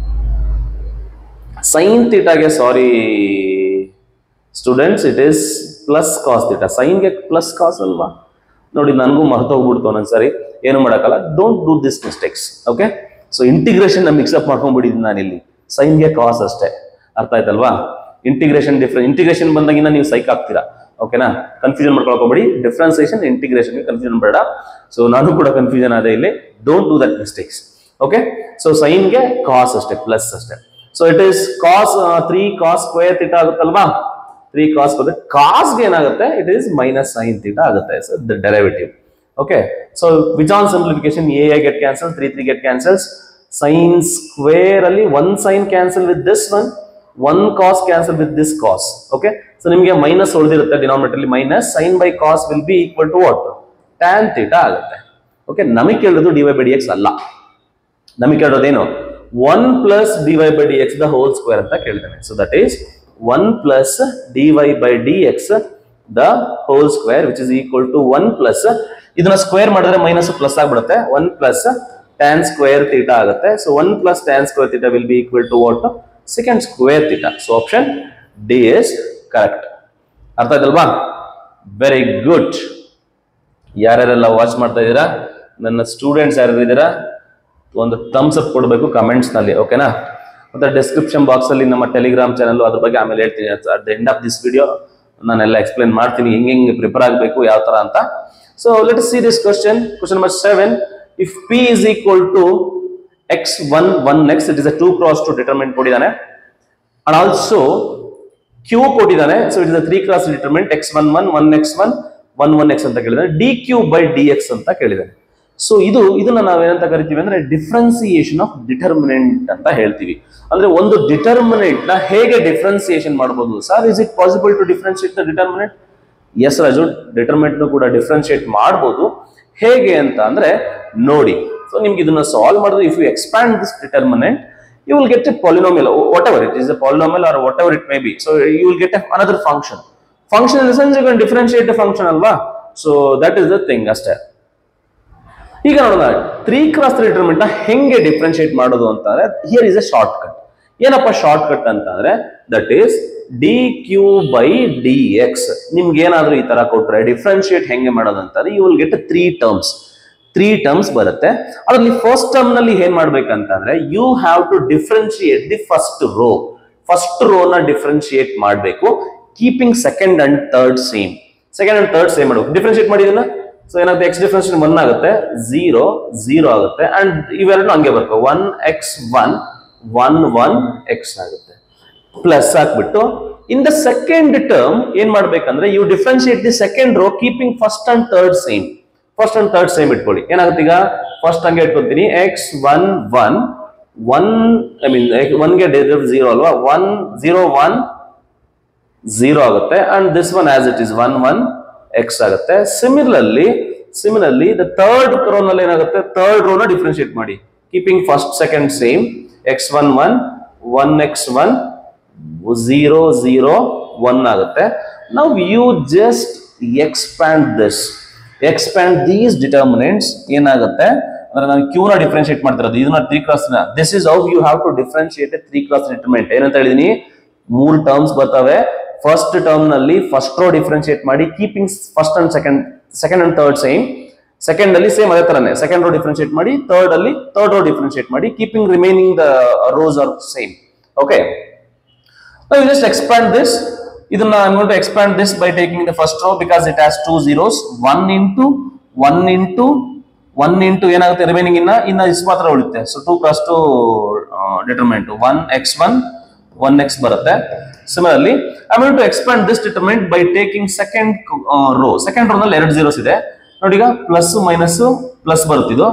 sin θ ಗೆ, sorry students, it is +cos θ. sin ಗೆ +cos ಅಲ್ವಾ? ನೋಡಿ, ನನಗೂ ಮರ್ತೋಗ್ಬಿಡ್ತು ಒಂದೊಂದ್ಸರಿ, ಏನು ಮಾಡಕ್ಕಲ್ಲ. Don't do this mistakes. Okay, so integration mixup ಮಾಡ್ಕೊಂಡ್ಬಿಟ್ಟಿದ್ದೀನಿ ನಾನು ಇಲ್ಲಿ. sin ಗೆ cos ಅಷ್ಟೇ, ಅರ್ಥ ಆಯ್ತಲ್ವಾ? ಇಂಟಿಗ್ರೇಷನ್ ಬಂದಾಗಿನ ನೀವು ಸೈಕ್ ಆಗ್ತೀರಾ. ಓಕೆನಾ? ಕನ್ಫ್ಯೂಷನ್ ಮಾಡ್ಕೊಳ್ಕೋಬೇಡಿ. ಡಿಫ್ರೆನ್ಸಿಯೇಷನ್ ಇಂಟಿಗ್ರೇಷನ್ ಕನ್ಫ್ಯೂಷನ್ ಬೇಡ. ಸೊ ನಾನು ಕೂಡ ಕನ್ಫ್ಯೂಷನ್ ಆದ ಇಲ್ಲಿ. Don't do that mistakes. Okay, so sin ಗೆ cos ಅಷ್ಟೇ, ಪ್ಲಸ್ ಅಷ್ಟೇ. So it is cos 3cos² θ ಆಗುತ್ತಲ್ವಾ? 3cos ಗೆ ಏನಾಗುತ್ತೆ, ಇಟ್ ಈಸ್ -sin θ ಆಗುತ್ತೆ. So the derivative. Okay, so which on simplification a get cancelled, 3 get cancels, sin square ಅಲ್ಲಿ one sin cancel with this one cos cancel with this cos. Okay, so ನಿಮಗೆ minus ಉಳಿದಿರುತ್ತೆ denominator ಅಲ್ಲಿ minus, sin by cos will be equal to what? tan theta ಆಗುತ್ತೆ. Okay, ನಮಗೆ ಕೇಳೋದು dy by dx ಅಲ್ಲ, ನಮಗೆ ಕೇಳೋದೇನು 1 plus dy by dx the whole square ಅಂತ ಕೇಳಿದ್ದಾನೆ. So that is 1 plus dy by dx the whole square which is equal to 1 plus, ಇದನ್ನ square ಮಾಡಿದ್ರೆ minus plus ಆಗಿಬಿಡುತ್ತೆ, 1 plus tan square theta ಆಗುತ್ತೆ. So 1 plus tan square theta will be equal to what? Secant square theta. So option D is correct. ಅರ್ಥ ಆಯ್ತಲ್ವಾ? Very good. ಯಾರ್ಯಾರೆಲ್ಲ watch ಮಾಡ್ತಾ ಇದ್ದೀರಾ, ನನ್ನ students ಯಾರು ಇದ್ದೀರಾ, ಒಂದು ಥಮ್ಸ್ ಅಪ್ ಕೊಡಬೇಕು ಕಮೆಂಟ್ಸ್ ನಲ್ಲಿ, ಓಕೆನಾ? ಮತ್ತೆ ಡಿಸ್ಕ್ರಿಪ್ಷನ್ ಬಾಕ್ಸ್ ಅಲ್ಲಿ ನಮ್ಮ ಟೆಲಿಗ್ರಾಮ್ ಚಾನಲ್, ಅದ್ರ ಬಗ್ಗೆ ಆಮೇಲೆ ಹೇಳ್ತೀನಿ. At the end of this video ನಾನೆಲ್ಲ ಎಕ್ಸ್ಪ್ಲೇನ್ ಮಾಡ್ತೀನಿ ಹೆಂಗೆ ಪ್ರಿಪೇರ್ ಆಗಬೇಕು ಯಾವ ತರ ಅಂತ. So let us see this question number 7. If p is equal to x1 1x, it is a 2 cross 2 determinant ಕೊಟ್ಟಿದ್ದಾನೆ, and also q ಕೊಟ್ಟಿದ್ದಾನೆ. So it is a 3 cross determinant, x11 1x1 11x ಅಂತ ಕೇಳಿದಾನೆ, dq by dx ಅಂತ ಕೇಳಿದಾನೆ. So ಇದನ್ನ ನಾವೇನಂತ ಕರಿತೀವಿ ಅಂದ್ರೆ differentiation of determinant ಅಂತ ಹೇಳ್ತೀವಿ. ಅಂದ್ರೆ ಒಂದು ಡಿಟರ್ಮಿನೆಂಟ್ ನ ಹೇಗೆ ಡಿಫ್ರೆನ್ಸಿಯೇಷನ್ ಮಾಡಬಹುದು sir? Is it possible to differentiate the determinant? Yes Raju, determinant ಕೂಡ ಡಿಫ್ರೆನ್ಶಿಯೇಟ್ ಮಾಡಬಹುದು. ಹೇಗೆ ಅಂತ ಅಂದ್ರೆ ನೋಡಿ. ಸೊ ನಿಮ್ಗೆ ಇದನ್ನ ಸಾಲ್ವ್ ಮಾಡಿದ್ರೆ, if you expand this determinant, you will get a polynomial, whatever it is, a polynomial or whatever it may be. So you will get another function. Function in the sense you can differentiate the function alva. So that is the thing ಅಷ್ಟೇ. ಈಗ ನೋಡೋಣ 3 cross 3 determinant ನ ಹೆಂಗೆ differentiate ಮಾಡೋದು ಅಂತಂದ್ರೆ, here is A short cut. ಏನಪ್ಪ short cut ಅಂತಂದ್ರೆ, that is dq by dx. ನಿಮ್ಗೆ ಏನಾದ್ರೂ ಈ ತರ ಕೊಟ್ರೆ ಡಿಫ್ರೆನ್ಶಿಯೇಟ್ ಹೆಂಗೆ ಮಾಡೋದು ಅಂತಂದ್ರೆ, ಯು ವಿಲ್ ಗೆಟ್ 3 ಟರ್ಮ್ಸ್ ಬರುತ್ತೆ. ಅದರಲ್ಲಿ ಫಸ್ಟ್ ಟರ್ಮ್ ನಲ್ಲಿ ಏನ್ ಮಾಡ್ಬೇಕಂತಂದ್ರೆ, you have to differentiate the first row ನ ಡಿಫ್ರೆನ್ಶಿಯೇಟ್ ಮಾಡಬೇಕು, keeping second and third same. ಮಾಡಬೇಕು, ಡಿಫ್ರೆನ್ಶಿಯೇಟ್ ಮಾಡಿದಲ್ಲ. ಸೊ ಏನಾಗುತ್ತೆ, ಎಕ್ಸ್ ಡಿಫ್ರೆನ್ಶಿಯೇಟ್ 1 ಆಗುತ್ತೆ, 0 ಆಗುತ್ತೆ, ಅಂಡ್ ಇವೆರಡು ಹಂಗೆ ಬರ್ತವೆ, 1x1 1x ಆಗುತ್ತೆ. ಪ್ಲಸ್ ಹಾಕ್ಬಿಟ್ಟು ಇನ್ ದ ಸೆಕೆಂಡ್ ಟರ್ಮ್ ಏನ್ ಮಾಡ್ಬೇಕಂದ್ರೆ, you differentiate the second row keeping first and third same ಇಟ್ಕೊಳ್ಳಿ. ಏನಾಗುತ್ತೆ, ಈಗ ಫಸ್ಟ್ ಹಂಗೆ ಇಟ್ಕೊತೀನಿ, x11 1 ಗೆ ಡೆರಿವೇಟಿವ್ 0 ಅಲ್ವಾ, 0 ಆಗುತ್ತೆ, and this one as it is 1x ಆಗುತ್ತೆ. ಸಿಮಿಲರ್ಲಿ ದ ಥರ್ಡ್ ರೋ ನಲ್ಲಿ ಏನಾಗುತ್ತೆ, ಥರ್ಡ್ ರೋ ನ ಡಿಫ್ರೆನ್ಶಿಯೇಟ್ ಮಾಡಿ, keeping first second same, x11 1x1 0 1 ಆಗುತ್ತೆ. Now you just expand these determinants. ಏನಾಗುತ್ತೆ ಅಂದ್ರೆ, ನಾನು q ನ ಡಿಫ್ರೆನ್ಶಿಯೇಟ್ ಮಾಡ್ತಿರೋದು, ಇದನ್ನ 3 cross ನ, this is how you have to differentiate 3 cross determinant. ಏನಂತ ಹೇಳಿದೀನಿ, 3 ಟರ್ಮ್ಸ್ ಬರ್ತವೆ. ಫಸ್ಟ್ ಟರ್ಮ್ ನಲ್ಲಿ ಫಸ್ಟ್ ರೋ ಡಿಫ್ರೆನ್ಶಿಯೇಟ್ ಮಾಡಿ, keeping first and second and third same. Second ಅಲ್ಲಿ ಸೇಮ್ ಅದೇ ತರನೇ ಸೆಕೆಂಡ್ ರೋ ಡಿಫ್ರೆನ್ಶಿಯೇಟ್ ಮಾಡಿ, ಥರ್ಡ್ ರೋ ಡಿಫ್ರೆನ್ಶಿಯೇಟ್ ಮಾಡಿ, keeping remaining the rows are same. Okay, now you just expand this. ಇದನ್ನ I'm going to expand this by taking the first row because it has 2 zeros. 1 into ಏನಾಗುತ್ತೆ, remaining ಇನ್ನ is ಮಾತ್ರ ಉಳಿಯುತ್ತೆ. So 2 cross 2 determinant 1x1 1x ಬರುತ್ತೆ. Similarly, I'm going to expand this determinant by taking second row. Second row ನಲ್ಲಿ 2 zeros ಇದೆ ನೋಡಿ, ಈಗ plus minus plus ಬರುತ್ತೆ. ಇದು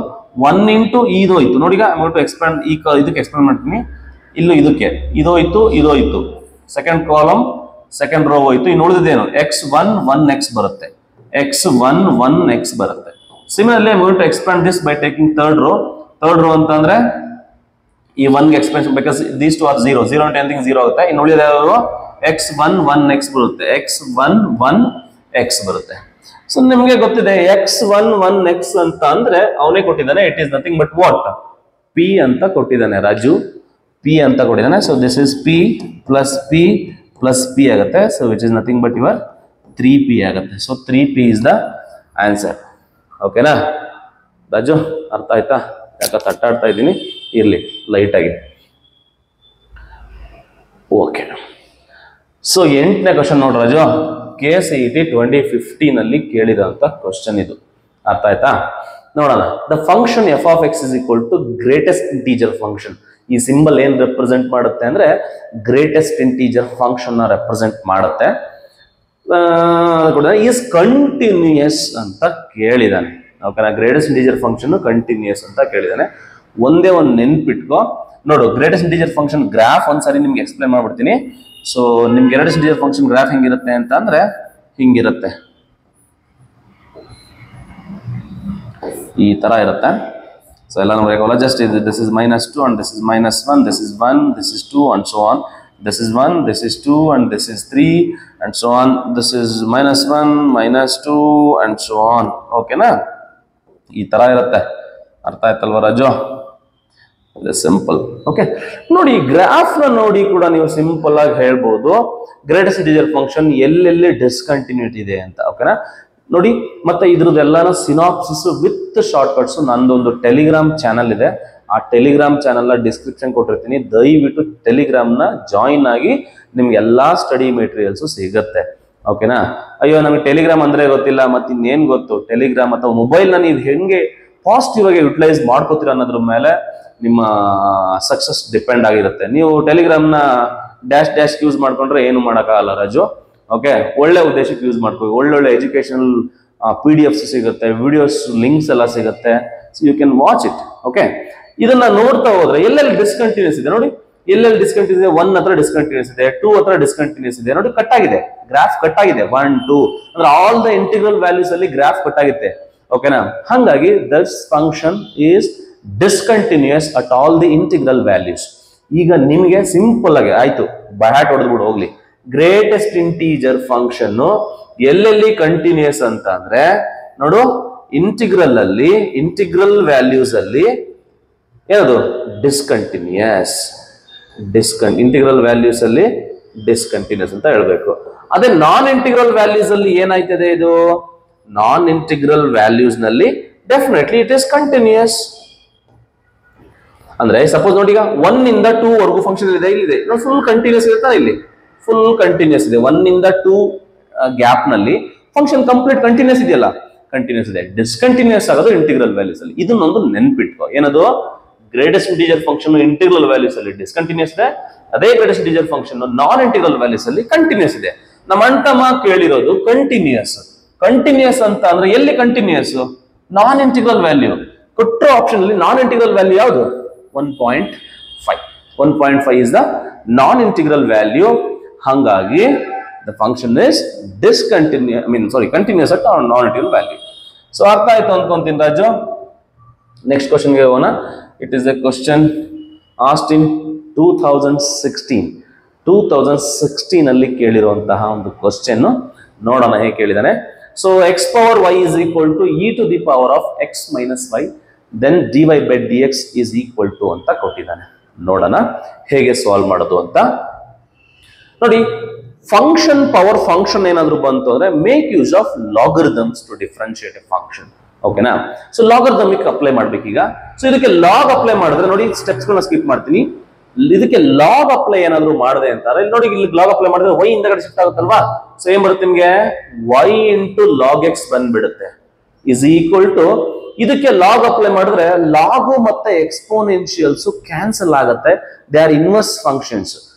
1 into ಇದು ಹೋಯ್ತು ನೋಡಿ. ಈಗ I'm going to expand ಇದಕ್ಕೆ ಎಕ್ಸ್ಪ್ಯಾಂಡ್ ಮಾಡ್ತೀನಿ. ಇಲ್ಲೂ ಇದಕ್ಕೆ ಇದು ಹೋಯ್ತು, ಸೆಕೆಂಡ್ ಕಾಲಮ್ ಸೆಕೆಂಡ್ ರೋ ಹೋಯ್ತು. ಇನ್ನು ಉಳಿದೇನು, x1 1x ಬರುತ್ತೆ. Similarly, I'm going to expand this by taking third row ಅಂತಂದ್ರೆ ಈ 1 ಗೆ expansion, because these two are 0 ಅಂತ anything 0 ಆಗುತ್ತೆ. ಇನ್ನು ಉಳಿದಿರೋ x1 1x ಬರುತ್ತೆ. ಸೊ ನಿಮಗೆ ಗೊತ್ತಿದೆ x1 1x ಅಂತ ಅಂದ್ರೆ ಅವನೇ ಕೊಟ್ಟಿದ್ದಾನೆ, it is nothing but what, p ಅಂತ ಕೊಟ್ಟಿದ್ದಾನೆ ರಾಜು, p ಅಂತ ಕೊಟ್ಟಿದ್ದಾನೆ. So this is p plus p ಆಗುತ್ತೆ. So which is nothing but your 3p ಆಗುತ್ತೆ. So 3p is the answer. ಓಕೆನಾ ರಾಜು, ಅರ್ಥ ಆಯ್ತಾ? ಯಾಕೆ ತಟ್ಟಾಡ್ತಾ ಇದ್ದೀನಿ, ಇರ್ಲಿ ಲೈಟ್ ಆಗಿ. ಓಕೆ, ಸೊ 8ನೇ ಕ್ವಶನ್ ನೋಡ್ರಿ ರಾಜು, KCET 2015 ನಲ್ಲಿ ಕೇಳಿದಂತ ಕ್ವಶನ್ ಇದು. ಅರ್ಥ ಆಯ್ತಾ? ನೋಡೋಣ. The function f of x is equal to greatest integer function. ಈ ಸಿಂಬಲ್ ಏನ್ ರೆಪ್ರೆಸೆಂಟ್ ಮಾಡುತ್ತೆ ಅಂದ್ರೆ ಗ್ರೇಟೆಸ್ಟ್ ಇಂಟೀಜರ್ ಫಂಕ್ಷನ್ ನ ರೆಪ್ರೆಸೆಂಟ್ ಮಾಡುತ್ತೆ. ಈಸ್ ಕಂಟಿನ್ಯೂಯಸ್ ಅಂತ ಕೇಳಿದಾನೆ. ಓಕೆನಾ. ಗ್ರೇಟೆಸ್ಟ್ ಇಂಟಿಜರ್ ಫಂಕ್ಷನ್ ಕಂಟಿನ್ಯೂಸ್ ಅಂತ ಕೇಳಿದಾನೆ. ಒಂದೇ ಒಂದು ನೆನ್ಪಿಟ್ಕೋ ನೋಡು. ಗ್ರೇಟೆಸ್ಟ್ ಇಂಟಿಜರ್ ಫಂಕ್ಷನ್ ಗ್ರಾಫ್ ಒಂದ್ಸರಿ ನಿಮ್ಗೆ ಎಕ್ಸ್ಪ್ಲೈನ್ ಮಾಡ್ಬಿಡ್ತೀನಿ. ಸೊ ನಿಮ್ಗೆ ಗ್ರೇಟೆಸ್ಟ್ ಇಂಟಿಜರ್ ಫಂಕ್ಷನ್ ಗ್ರಾಫ್ ಹೆಂಗಿರುತ್ತೆ ಅಂತ ಅಂದ್ರೆ ಹಿಂಗಿರುತ್ತೆ, ಈ ತರ ಇರುತ್ತೆ. ಸೊ ಎಲ್ಲ ನೋಡಬೇಕಲ್ಲ. Just this is -2 and this is -1, this is 1, this is 2 and so on. This is 1, this is 2 and this is 3 and so on. This is -1, -2 and so on. ಓಕೆನಾ, ಈ ತರ ಇರುತ್ತೆ. ಅರ್ಥ ಆಯ್ತಲ್ವ ರಾಜು? ಸಿಂಪಲ್. ಓಕೆ ನೋಡಿ, graph ನ ನೋಡಿ ಕೂಡ ನೀವು ಸಿಂಪಲ್ ಆಗಿ ಹೇಳ್ಬೋದು ಗ್ರೇಟೆಸ್ಟ್ ಇಂಟಿಜರ್ ಫಂಕ್ಷನ್ ಎಲ್ಲೆಲ್ಲಿ ಡಿಸ್ಕಂಟಿನ್ಯೂಟಿ ಇದೆ ಅಂತ. ಓಕೆನಾ ನೋಡಿ. ಮತ್ತೆ ಇದ್ರದ್ದೆಲ್ಲಾನು ಸಿನಾಪ್ಸಿಸ್ ವಿತ್ ಶಾರ್ಟ್ ಕಟ್ಸ್ ನಂದೊಂದು ಟೆಲಿಗ್ರಾಮ್ ಚಾನಲ್ ಇದೆ. ಆ ಟೆಲಿಗ್ರಾಮ್ ಚಾನಲ್ ನ ಡಿಸ್ಕ್ರಿಪ್ಷನ್ ಕೊಟ್ಟಿರ್ತೀನಿ. ದಯವಿಟ್ಟು ಟೆಲಿಗ್ರಾಮ್ ನ ಜಾಯಿನ್ ಆಗಿ ನಿಮ್ಗೆ ಎಲ್ಲಾ ಸ್ಟಡಿ ಮೆಟೀರಿಯಲ್ಸ್ ಸಿಗುತ್ತೆ. ಓಕೆನಾ. ಅಯ್ಯೋ ನಮಗೆ ಟೆಲಿಗ್ರಾಮ್ ಅಂದ್ರೆ ಗೊತ್ತಿಲ್ಲ, ಮತ್ತೆ ಇನ್ನೇನ್ ಗೊತ್ತು? ಟೆಲಿಗ್ರಾಮ್ ಅಥವಾ ಮೊಬೈಲ್ ನ ನೀವು ಹೆಂಗೆ ಪಾಸಿಟಿವ್ ಆಗಿ ಯುಟಿಲೈಸ್ ಮಾಡ್ಕೋತೀರ ಅನ್ನೋದ್ರ ಮೇಲೆ ನಿಮ್ಮ ಸಕ್ಸಸ್ ಡಿಪೆಂಡ್ ಆಗಿರುತ್ತೆ. ನೀವು ಟೆಲಿಗ್ರಾಮ್ ನ ಡ್ಯಾಶ್ ಯೂಸ್ ಮಾಡ್ಕೊಂಡ್ರೆ ಏನು ಮಾಡೋಕ್ಕಾಗಲ್ಲ ರಾಜು. ಓಕೆ, ಒಳ್ಳೆ ಉದ್ದೇಶಕ್ಕೆ ಯೂಸ್ ಮಾಡ್ಕೋ. ಒಳ್ಳೊಳ್ಳೆ ಎಜುಕೇಶನಲ್ PDFs ಸಿಗುತ್ತೆ, ವಿಡಿಯೋಸ್ ಲಿಂಕ್ಸ್ ಎಲ್ಲ ಸಿಗುತ್ತೆ. So you can watch it. Okay, ಇದನ್ನ ನೋಡ್ತಾ ಹೋದ್ರೆ ಎಲ್ಲೆಲ್ಲಿ ಡಿಸ್ಕಂಟಿನ್ಯೂಸ್ ಇದೆ ನೋಡಿ. ಎಲ್ಲೆಲ್ಲಿ ಡಿಸ್ಕಂಟಿನ್ಯೂಸ್ ಇದೆ? 1 ಹತ್ರ ಡಿಸ್ಕಂಟಿನ್ಯೂಸ್ ಇದೆ, 2 ಹತ್ರ ಡಿಸ್ಕಂಟಿನ್ಯೂಸ್ ಇದೆ ನೋಡಿ. ಕಟ್ ಆಗಿದೆ, ಗ್ರಾಫ್ ಕಟ್ ಆಗಿದೆ. 1, 2 ಅಂದ್ರೆ ಆಲ್ ದ ಇಂಟಿಗ್ರಲ್ ವ್ಯಾಲ್ಯೂಸ್ ಅಲ್ಲಿ ಗ್ರಾಫ್ ಕಟ್ ಆಗುತ್ತೆ. ಓಕೆನಾ. ಹಾಗಾಗಿ this function is discontinuous at all the integral values. ಈಗ ನಿಮಗೆ ಸಿಂಪಲ್ ಆಗಿ ಆಯ್ತು, ಬೈ ಹ್ಯಾಟ್ ಹೊಡೆದ್ಬಿಡು ಹೋಗ್ಲಿ. ಗ್ರೇಟೆಸ್ಟ್ ಇಂಟೀಜರ್ ಫಂಕ್ಷನ್ ಎಲ್ಲೆಲ್ಲಿ ಕಂಟಿನ್ಯೂಸ್ ಅಂತ ಅಂದ್ರೆ ನೋಡು, ಇಂಟಿಗ್ರಲ್ ಅಲ್ಲಿ, ಇಂಟಿಗ್ರಲ್ ವ್ಯಾಲ್ಯೂಸ್ ಅಲ್ಲಿ ಏನದು ಡಿಸ್ಕಂಟಿನ್ಯೂಸ್. ಇಂಟಿಗ್ರಲ್ ವ್ಯಾಲ್ಯೂಸ್ ಅಲ್ಲಿ ಡಿಸ್ಕಂಟಿನ್ಯೂಸ್ ಅಂತ ಹೇಳ್ಬೇಕು. ಅದೇ ನಾನ್ ಇಂಟಿಗ್ರಲ್ ವ್ಯಾಲ್ಯೂಸ್ ಅಲ್ಲಿ ಏನಾಯ್ತದೆ? ಇದು ನಾನ್ ಇಂಟಿಗ್ರಲ್ ವ್ಯಾಲ್ಯೂಸ್ ನಲ್ಲಿ ಡೆಫಿನೆಟ್ಲಿ ಇಟ್ ಇಸ್ ಕಂಟಿನ್ಯೂಸ್. ಅಂದ್ರೆ ಸಪೋಸ್ ನೋಡಿ, ಈಗ 1 ಇಂದ 2 ವರೆಗೂ ಫಂಕ್ಷನ್ ಇದೆ, ಇಲ್ಲಿದೆ ಫುಲ್ ಕಂಟಿನ್ಯೂಸ್ ಇರುತ್ತಾ? ಇಲ್ಲಿ ಫುಲ್ ಕಂಟಿನ್ಯೂಸ್ ಇದೆ. 1 ಇಂದ 2 ಗ್ಯಾಪ್ ನಲ್ಲಿ ಫಂಕ್ಷನ್ ಕಂಪ್ಲೀಟ್ ಕಂಟಿನ್ಯೂಸ್ ಇದೆಯಲ್ಲ, ಕಂಟಿನ್ಯೂಸ್ ಇದೆ. ಡಿಸ್ಕಂಟಿನ್ಯೂಸ್ ಆಗೋದು ಇಂಟಿಗ್ರಲ್ ವ್ಯಾಲ್ಯೂಸ್ ಅಲ್ಲಿ. ಇದನ್ನೊಂದು ನೆನ್ಪಿಟ್ಕೋ. ಏನದು? Greatest integer function integral values ಅಲ್ಲಿ ಡಿಸ್ಕಂಟಿನ್ಯೂಸ್ ಇದೆ. ಅದೇ ಗ್ರೇಟೆಸ್ಟ್ ಇಂಟಿಜರ್ ಫಂಕ್ಷನ್ ನಾನ್ ಇಂಟಿಗ್ರಲ್ ವ್ಯಾಲ್ಯೂಸ್ ಅಲ್ಲಿ ಕಂಟಿನ್ಯೂಸ್ ಇದೆ. ನಮ್ಮ ಅಣ್ತಮ್ಮ ಕೇಳಿರೋದು ಕಂಟಿನ್ಯೂಸ್. ಕಂಟಿನ್ಯೂಸ್ ಅಂತ ಅಂದ್ರೆ ಎಲ್ಲಿ ಕಂಟಿನ್ಯೂಸ್? ನಾನ್ ಇಂಟಿಗ್ರಲ್ ವ್ಯಾಲ್ಯೂ ಕೊಟ್ಟರೋ ಆಪ್ಷನ್ ಅಲ್ಲಿ ನಾನ್ ಇಂಟಿಗ್ರಲ್ ವ್ಯಾಲ್ಯೂ ಯಾವುದು? 1.5. 1.5 is the non-integral value. ಹಾಗಾಗಿ the function is continuous at non-integral value. So ಅರ್ಥ ಆಯ್ತು ಅನ್ಕೊಂತೀನಿ ರಾಜು. ನೆಕ್ಸ್ಟ್ ಕ್ವಶನ್ ಗೆ ಹೋಗೋಣ. It is a question asked in 2016 ಅಲ್ಲಿ ಕೇಳಿರುವಂತಹ ಒಂದು ಕ್ವಶನ್. ನೋಡೋಣ ಹೇಗೆ ಕೇಳಿದಾನೆ. So x power y is equal to e to the power of x minus y then dy by dx is equal to ಅಂತ ಕೊಟ್ಟಿದ್ದಾನೆ. ನೋಡೋಣ ಹೇಗೆ ಸಾಲ್ವ್ ಮಾಡೋದು ಅಂತ. ನೋಡಿ, ಫಂಕ್ಷನ್ ಪವರ್ ಫಂಕ್ಷನ್ ಏನಾದ್ರು ಬಂತು ಅಂದ್ರೆ make use of logarithms to differentiate a function. ಓಕೆನಾ. ಸೊ ಲಾಗರಿಥಮಿಕ್ ಅಪ್ಲೈ ಮಾಡ್ಬೇಕೀಗ. ಸೊ ಇದಕ್ಕೆ ಲಾಗ್ ಅಪ್ಲೈ ಮಾಡಿದ್ರೆ ನೋಡಿ, ಸ್ಟೆಪ್ಸ್ ಗಳನ್ನ ಸ್ಕಿಪ್ ಮಾಡ್ತೀನಿ. ಇದಕ್ಕೆ ಲಾಗ್ ಅಪ್ಲೈ ಏನಾದ್ರು ಮಾಡಿದೆ ಅಂತಾರೆ ನೋಡಿ, ಇಲ್ಲಿ ಲಾಗ್ ಅಪ್ಲೈ ಮಾಡಿದ್ರೆ y ಹಿಂದಗಡೆ ಶಿಫ್ಟ್ ಆಗುತ್ತಲ್ವಾ. ಸೊ ಏನ್ ಬರುತ್ತೆ ನಿಮ್ಗೆ? y ಇಂಟು ಲಾಗ್ ಎಕ್ಸ್ ಬಂದ್ಬಿಡುತ್ತೆ ಇಸ್ ಈಕ್ವಲ್ ಟು, ಇದಕ್ಕೆ ಲಾಗ್ ಅಪ್ಲೈ ಮಾಡಿದ್ರೆ ಲಾಗು ಮತ್ತೆ ಎಕ್ಸ್ಪೋನೆನ್ಷಿಯಲ್ಸ್ ಕ್ಯಾನ್ಸಲ್ ಆಗುತ್ತೆ. They are inverse functions.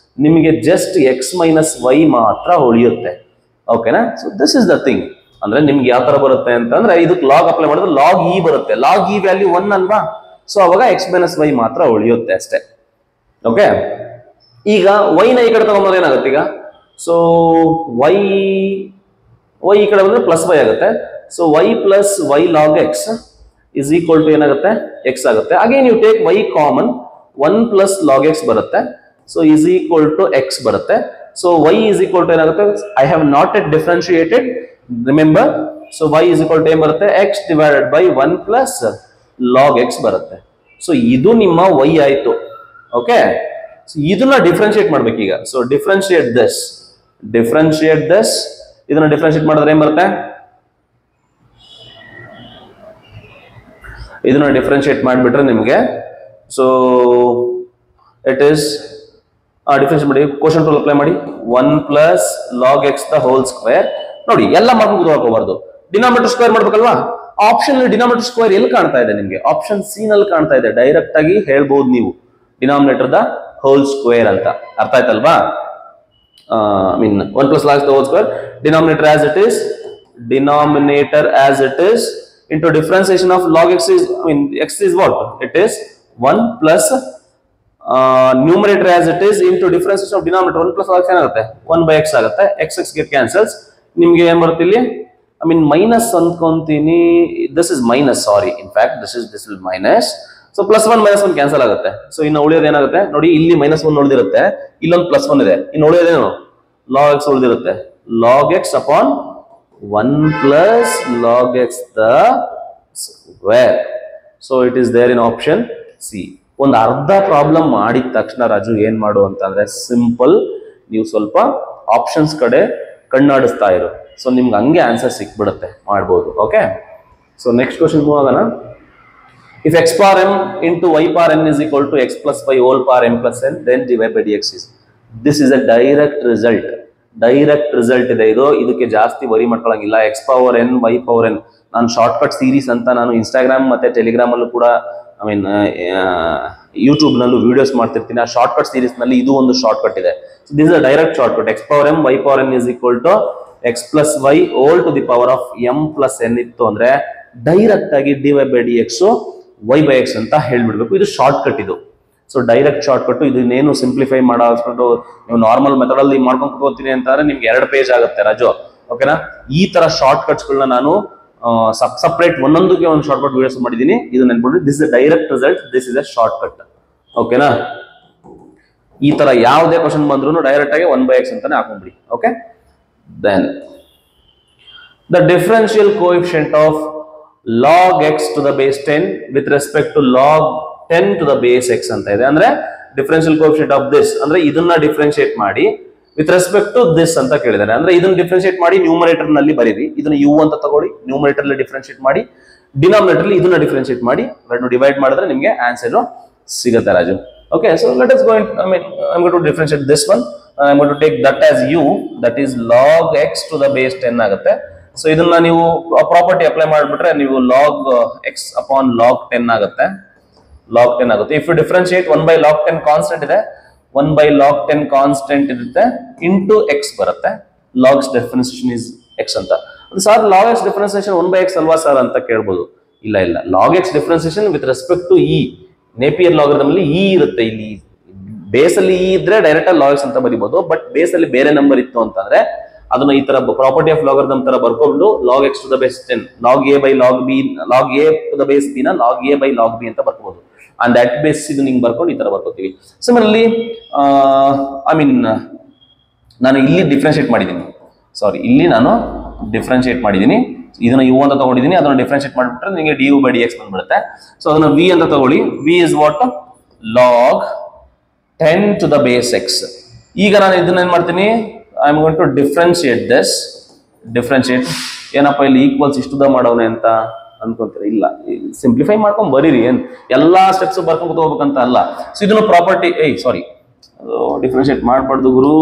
ನಿಮಗೆ ಜಸ್ಟ್ ಎಕ್ಸ್ ಮೈನಸ್ ವೈ ಮಾತ್ರ ಉಳಿಯುತ್ತೆ. ಓಕೆನಾ. So this is the thing. ಅಂದ್ರೆ ನಿಮ್ಗೆ ಯಾವ ತರ ಬರುತ್ತೆ ಅಂತಂದ್ರೆ, ಇದಕ್ಕೆ ಲಾಗ್ ಅಪ್ಲೈ ಮಾಡಿದ್ರೆ ಲಾಗ್ ಇ ಬರುತ್ತೆ. ಲಾಗ್ ಇ ವ್ಯಾಲ್ಯೂ 1 ಅಲ್ವಾ. ಸೊ ಅವಾಗ ಎಕ್ಸ್ ಮೈನಸ್ ವೈ ಮಾತ್ರ ಉಳಿಯುತ್ತೆ ಅಷ್ಟೇ. ಓಕೆ. ಈಗ ವೈ ನ ಈ ಕಡೆ ತಗೊಂಡ್ರೆ ಏನಾಗುತ್ತೆ ಈಗ? ಸೊ ವೈ ಈ ಕಡೆ ಬಂದ್ರೆ ಪ್ಲಸ್ ವೈ ಆಗುತ್ತೆ. So y plus y log x is equal to ಏನಾಗುತ್ತೆ? x ಆಗುತ್ತೆ. ಅಗೇನ್ ಯು ಟೇಕ್ y ಕಾಮನ್, 1 ಪ್ಲಸ್ ಲಾಗ್ ಎಕ್ಸ್ ಬರುತ್ತೆ. So is equal to x ಬರುತ್ತೆ. So y is equal to ಏನಾಗುತ್ತೆ? I have not yet differentiated, remember. So y is equal to ಏನ್ ಬರುತ್ತೆ? x divided by 1 plus log x ಬರುತ್ತೆ. So ಇದು ನಿಮ್ಮ y ಆಯ್ತು. Okay. So ಇದನ್ನ differentiate ಮಾಡ್ಬೇಕೀಗ. So differentiate this, ಇದನ್ನ ಡಿಫ್ರೆನ್ಶಿಯೇಟ್ ಮಾಡಿದ್ರೆ ಏನ್ ಬರುತ್ತೆ? ಇದನ್ನ ಡಿಫ್ರೆನ್ಶಿಯೇಟ್ ಮಾಡಿಬಿಟ್ರೆ ನಿಮಗೆ, ಸೊ ಇಟ್ ಈಸ್ ಡಿಫ್ರೆನ್ಶಿಯೇಟ್ ಮಾಡಿ, ಕ್ವೋಷಂಟ್ ರೂಲ್ ಅಪ್ಲೈ ಮಾಡಿ. 1 plus log x the whole square. ನೋಡಿ, ಎಲ್ಲ ಮಾಡ್ಕೊಂಡು ಹಾಕೋಬಾರ್ದು, ಡಿನಾಮಿನೇಟರ್ ಸ್ಕ್ವೇರ್ ಮಾಡ್ಬೇಕಲ್ವಾ. ಆಪ್ಷನ್ ಡಿನಾಮಿನೇಟರ್ ಸ್ಕ್ವೇರ್ ಎಲ್ಲಿ ಕಾಣ್ತಾ ಇದೆ ನಿಮಗೆ? ಆಪ್ಷನ್ ಸಿ ನಲ್ಲಿ ಕಾಣ್ತಾ ಇದೆ. ಡೈರೆಕ್ಟ್ ಆಗಿ ಹೇಳ್ಬಹುದು ನೀವು ಡಿನಾಮಿನೇಟರ್ ದ ಹೋಲ್ ಸ್ಕ್ವೇರ್ ಅಂತ. ಅರ್ಥ ಆಯ್ತಲ್ವಾ? 1 plus log the whole square, denominator as it is, into differentiation of log x is, I mean, x is what? It is 1 plus numerator as it is into differentiation of denominator 1 plus log x ಏನಾಗುತ್ತೆ 1 by x ಆಗುತ್ತೆ. x get cancels. ನಿಮಗೆ ಏನು ಬರುತ್ತೆ ಇಲ್ಲಿ? I mean minus ಅಂದ್ಕೊಂತೀನಿ. This is minus, sorry. In fact, this will minus. So plus 1 minus 1 cancel ಆಗುತ್ತೆ. So ಇನ್ನು ಉಳಿಯೋದು ಏನಾಗುತ್ತೆ ನೋಡಿ, ಇಲ್ಲಿ minus 1 ಉಳಿದಿರುತ್ತೆ, ಇಲ್ಲೊಂದು plus 1 ಇದೆ, ಇನ್ನು ಉಳಿಯೋದೇನು log x ಉಳಿದಿರುತ್ತೆ. log x upon 1 plus log x the square. So it is there in option C. ಒಂದು ಅರ್ಧ ಪ್ರಾಬ್ಲಮ್ ಮಾಡಿದ ತಕ್ಷಣ ರಾಜು ಏನ್ ಮಾಡು ಅಂತಂದ್ರೆ ಸಿಂಪಲ್, ನೀವು ಸ್ವಲ್ಪ ಆಪ್ಷನ್ಸ್ ಕಡೆ ಕಣ್ಣಾಡಿಸ್ತಾ ಇರು. ಸೊ ನಿಮ್ಗೆ ಹಂಗೆ ಆನ್ಸರ್ ಸಿಕ್ಬಿಡುತ್ತೆ, ಮಾಡ್ಬೋದು. Okay, so next question move ಆಗೋಣ. If x power m into y power n is equal to x plus y whole power m plus n, then divide by dx is. This is a direct result. Direct result ಇದೆ ಇದು, ಇದಕ್ಕೆ ಜಾಸ್ತಿ worry ಮಾಡ್ಕೊಳ್ಳಂಗಿಲ್ಲ. X power n y power n, ನಾನು shortcut series ಅಂತ ನಾನು Instagram ಮತ್ತೆ Telegram ಅಲ್ಲೂ ಕೂಡ, ಐ ಮೀನ್ ಯೂಟ್ಯೂಬ್ ನಲ್ಲೂ ವಿಡಿಯೋಸ್ ಮಾಡ್ತಿರ್ತೀನಿ. ಆ ಶಾರ್ಟ್ಕಟ್ ಸೀರೀಸ್ ನಲ್ಲಿ ಇದು ಒಂದು ಶಾರ್ಟ್ಕಟ್ ಇದೆ. So this is a direct shortcut. X power m y power n is equal to x plus y whole to the power of m plus n ಇತ್ತು ಅಂದ್ರೆ direct ಆಗಿ d y by D x y by x ಅಂತ ಹೇಳ್ಬಿಡ್ಬೇಕು. ಇದು shortcut ಇದು. So direct shortcut, ಇದನ್ನೇನು simplify ಮಾಡೋಷ್ಟು ನೀವು ನಾರ್ಮಲ್ ಮೆಥಡ್ ಅಲ್ಲಿ ಮಾಡ್ಕೊಂಡು ಕೂತ್ಕೋತೀನಿ ಅಂತಂದ್ರೆ ನಿಮ್ಗೆ 2 ಪೇಜ್ ಆಗುತ್ತೆ ರಾಜು. ಓಕೆನಾ, ಈ ತರ ಶಾರ್ಟ್ ಕಟ್ಸ್ ಗಳನ್ನ ನಾನು ಸಪ್ರೇಟ್ ಒಂದೊಂದಕ್ಕೆ ಒಂದು ಶಾರ್ಟ್ ಕಟ್ ವಿಡಿಯೋಸ್ ಮಾಡಿದೀನಿ. ಇದು ನೆನ್ಬಿಟ್ಟು this is direct result, this is a shortcut. ಓಕೆನಾ, ಈ ತರ ಯಾವುದೇ ಕ್ವಶನ್ ಬಂದ್ರು ಡೈರೆಕ್ಟ್ ಆಗಿ 1 by x ಅಂತಾನೆ ಹಾಕೊಂಡ್ಬಿಡಿ. Okay, then the differential coefficient of log x to the base 10 with respect to log 10 to the base x ಅಂತ ಇದೆ. ಅಂದ್ರೆ ಡಿಫರೆನ್ಷಿಯಲ್ ಕೋಎಫಿಷಿಯಂಟ್ ಆಫ್ ದಿಸ್ ಅಂದ್ರೆ ಇದನ್ನ ಡಿಫರೆನ್ಶಿಯೇಟ್ ಮಾಡಿ ವಿತ್ ರೆಸ್ಪೆಕ್ಟ್ ಟು ದಿಸ್ ಅಂತ ಕೇಳಿದಾರೆ. ಅಂದ್ರೆ ಇದನ್ನ ಡಿಫರೆನ್ಶಿಯೇಟ್ ಮಾಡಿ ನ್ಯೂಮರೇಟರ್ ನಲ್ಲಿ ಬರೀರಿ, ಇದನ್ನ u ಅಂತ ತಗೊಳ್ಳಿ, ನ್ಯೂಮರೇಟರ್ ಅಲ್ಲಿ ಡಿಫರೆನ್ಶಿಯೇಟ್ ಮಾಡಿ, ಡಿನಾಮಿನೇಟರ್ ಅಲ್ಲಿ ಇದನ್ನ ಡಿಫರೆನ್ಶಿಯೇಟ್ ಮಾಡಿ, ಎರಡು ಡಿವೈಡ್ ಮಾಡಿದ್ರೆ ನಿಮಗೆ ಆನ್ಸರ್ ಸಿಗುತ್ತೆ Raju. Okay, so let us go in, I mean I'm going to differentiate this one. I'm going to take that as u, that is log x to the base 10 ಆಗುತ್ತೆ. So ಇದನ್ನ ನೀವು property apply ಮಾಡಿಬಿಟ್ರೆ ನೀವು log x upon log 10 ಆಗುತ್ತೆ. log 10 ಆಗುತ್ತೆ. If you differentiate 1 by log 10 constant ಇದೆ, 1 by log 10 constant ಇರುತ್ತೆ, into x ಬರುತ್ತೆ. ಲಾಗ್ಸ್ ಡಿಫರೆನ್ಸಿಯೇಷನ್ ಇಸ್ ಎಕ್ಸ್ ಅಂತ. Sir log x differentiation 1 by x ಅಲ್ವಾ ಸರ್ ಅಂತ ಕೇಳ್ಬೋದು. ಇಲ್ಲ, log x differentiation with respect to e, Napier logarithm ಅಲ್ಲಿ e ಇರುತ್ತೆ. ಇಲ್ಲಿ ಬೇಸ್ ಅಲ್ಲಿ ಇ ಇದ್ರೆ ಡೈರೆಕ್ಟ್ ಆಗಿ ಲಾಗ್ ಎಕ್ಸ್ ಅಂತ ಬರೀಬಹುದು. ಬಟ್ ಬೇಸ್ ಅಲ್ಲಿ ಬೇರೆ ನಂಬರ್ ಇತ್ತು ಅಂತಂದ್ರೆ ಅದನ್ನ ಈ ತರ ಪ್ರಾಪರ್ಟಿ ಆಫ್ ಲಾಗರಿಥಮ್ ತರ ಬರ್ಕೊಂಡು log x to the base 10, log a by log b, log a to the base b ನ log a by log b ಅಂತ ಬರ್ಕೋಬಹುದು. ಅಂಡ್ ದಟ್ ಬೇಸ್ ಇದು ನಿಂಗೆ ಬರ್ಕೊಂಡು ಈ ತರ ಬರ್ಕೋತೀವಿ. ಸಿಮಿಲರ್ಲಿ ಐ ಮೀನ್ ನಾನು ಇಲ್ಲಿ ಡಿಫರೆನ್ಶಿಯೇಟ್ ಮಾಡಿದ್ದೀನಿ, ಇದನ್ನ u ಅಂತ ತಗೊಂಡಿದ್ದೀನಿ, ಅದನ್ನ ಡಿಫರೆನ್ಶಿಯೇಟ್ ಮಾಡಿಬಿಟ್ರೆ ನಿಮಗೆ du by dx ಬಂದ್ಬಿಡುತ್ತೆ. ಸೊ ಅದನ್ನ v ಅಂತ ತಗೊಳ್ಳಿ, v is what? log 10 to the base x. ಈಗ ನಾನು ಇದನ್ನ ಏನ್ ಮಾಡ್ತೀನಿ, I am going to differentiate this. Differentiate ಏನಪ್ಪ ಇಲ್ಲಿ ಈಕ್ವಲ್ಸ್ ಇಷ್ಟುದ ಮಾಡೋನೆ ಅಂತ ಅನ್ಕೊಂತೀರಿ. ಇಲ್ಲ, ಸಿಂಪ್ಲಿಫೈ ಮಾಡ್ಕೊಂಡ್ ಬರೀರಿ, ಏನ್ ಎಲ್ಲಾ ಸ್ಟೆಪ್ಸ್ ಬರ್ಕೊಂಡು ಹೋಗ್ಬೇಕಂತ ಅಲ್ಲ. ಸೊ ಇದನ್ನು ಪ್ರಾಪರ್ಟಿ ಡಿಫರೆನ್ಶಿಯೇಟ್ ಮಾಡಬಾರ್ದು ಗುರು.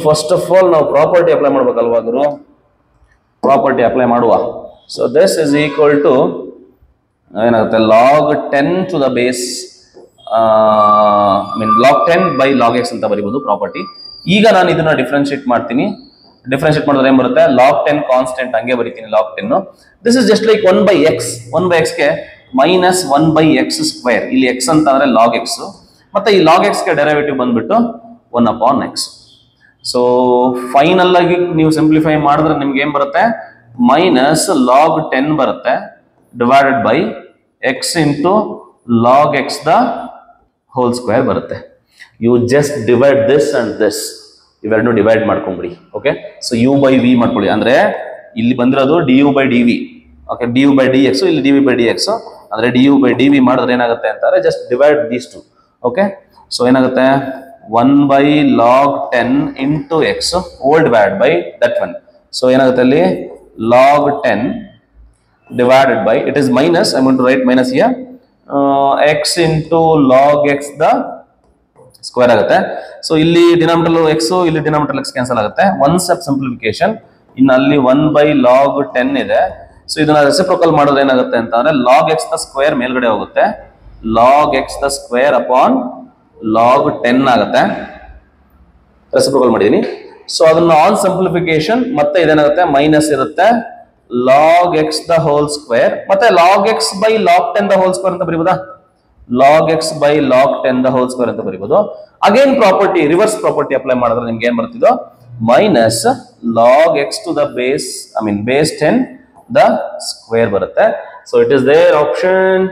ಫಸ್ಟ್ ಆಫ್ ಆಲ್ ನಾವು ಪ್ರಾಪರ್ಟಿ ಅಪ್ಲೈ ಮಾಡ್ಬೇಕಲ್ವಾ ಗುರು, ಪ್ರಾಪರ್ಟಿ ಅಪ್ಲೈ ಮಾಡುವ. So this is equal to ಏನಾಗುತ್ತೆ, log 10 to the base log 10 by log x ಅಂತ ಬರೀಬಹುದು ಪ್ರಾಪರ್ಟಿ. ಈಗ ನಾನು ಇದನ್ನ ಡಿಫರೆನ್ಶಿಯೇಟ್ ಮಾಡ್ತೀನಿ. ಡಿಫರೆನ್ಶಿಯೇಟ್ ಮಾಡಿದ್ರೆ ಏನ್ ಬರುತ್ತೆ, log 10 ಕಾನ್ಸ್ಟೆಂಟ್ ಹಂಗೆ ಬರೀತೀನಿ, log 10. This is just like 1 by x. 1 by x ಗೆ ಮೈನಸ್ 1 by x ಸ್ಕ್ವೇರ್. ಇಲ್ಲಿ x ಅಂತ ಅಂದ್ರೆ log x, ಮತ್ತೆ ಈ log x ಗೆ ಡೆರಿವೇಟಿವ್ ಬಂದ್ಬಿಟ್ಟು 1 upon x. ಸೊ ಫೈನಲ್ ಆಗಿ ನೀವು ಸಿಂಪ್ಲಿಫೈ ಮಾಡಿದ್ರೆ ನಿಮ್ಗೆ ಏನ್ ಬರುತ್ತೆ, ಮೈನಸ್ log 10 ಬರುತ್ತೆ divided by x into log x the whole square ಬರುತ್ತೆ. You just divide this and this, ಇವೆರಡನ್ನು ಡಿವೈಡ್ ಮಾಡ್ಕೊಂಬಿಡಿ. Okay, so u by v ಮಾಡ್ಕೊಳ್ಳಿ. ಅಂದ್ರೆ ಇಲ್ಲಿ ಬಂದಿರೋದು du by dv. Okay, du by dx, ಇಲ್ಲಿ dv by dx. ಅಂದ್ರೆ du by dv ಮಾಡಿದ್ರೆ ಏನಾಗುತ್ತೆ ಅಂತಂದ್ರೆ just divide these two. Okay, so ಏನಾಗುತ್ತೆ 1 by log 10 into x whole divided by that one. So ಏನಾಗುತ್ತೆ ಅಲ್ಲಿ log 10 divided by, it is minus, I'm going to write minus here, x into log x the square ಆಗುತ್ತೆ. So ಇಲ್ಲಿ denominator x, ಇಲ್ಲಿ denominator x cancel ಆಗುತ್ತೆ. One step simplification. ಇನ್ನು ಅಲ್ಲಿ 1 by log 10 ಇದೆ. So ಇದನ್ನ ರೆಸಿಪ್ರೋಕಲ್ ಮಾಡೋದು ಏನಾಗುತ್ತೆ ಅಂತ ಅಂದ್ರೆ log x ದ ಸ್ಕ್ವೇರ್ ಮೇಲ್ಗಡೆ ಹೋಗುತ್ತೆ, log x the square upon log 10 ಆಗುತ್ತೆ. ರೆಸಿಪ್ರೋಕಲ್ ಮಾಡಿದೀನಿ. ಸೊ ಅದನ್ನ ಆನ್ ಸಿಂಪ್ಲಿಫಿಕೇಶನ್ ಮತ್ತೆ ಇದೇನಾಗುತ್ತೆ, ಮೈನಸ್ ಇರುತ್ತೆ log x the whole square ಮತ್ತೆ log x by log 10 the whole square ಅಂತ ಬರೀಬಹುದಾ? Log x by log 10 the whole square ಅಂತ ಬರೀಬಹುದು. Again property, reverse property apply ಮಾಡಿದ್ರೆ ನಿಮ್ಗೆ ಏನ್ ಬರ್ತಿದೋ minus log x to the base base 10 the square ಬರುತ್ತೆ. So it is there option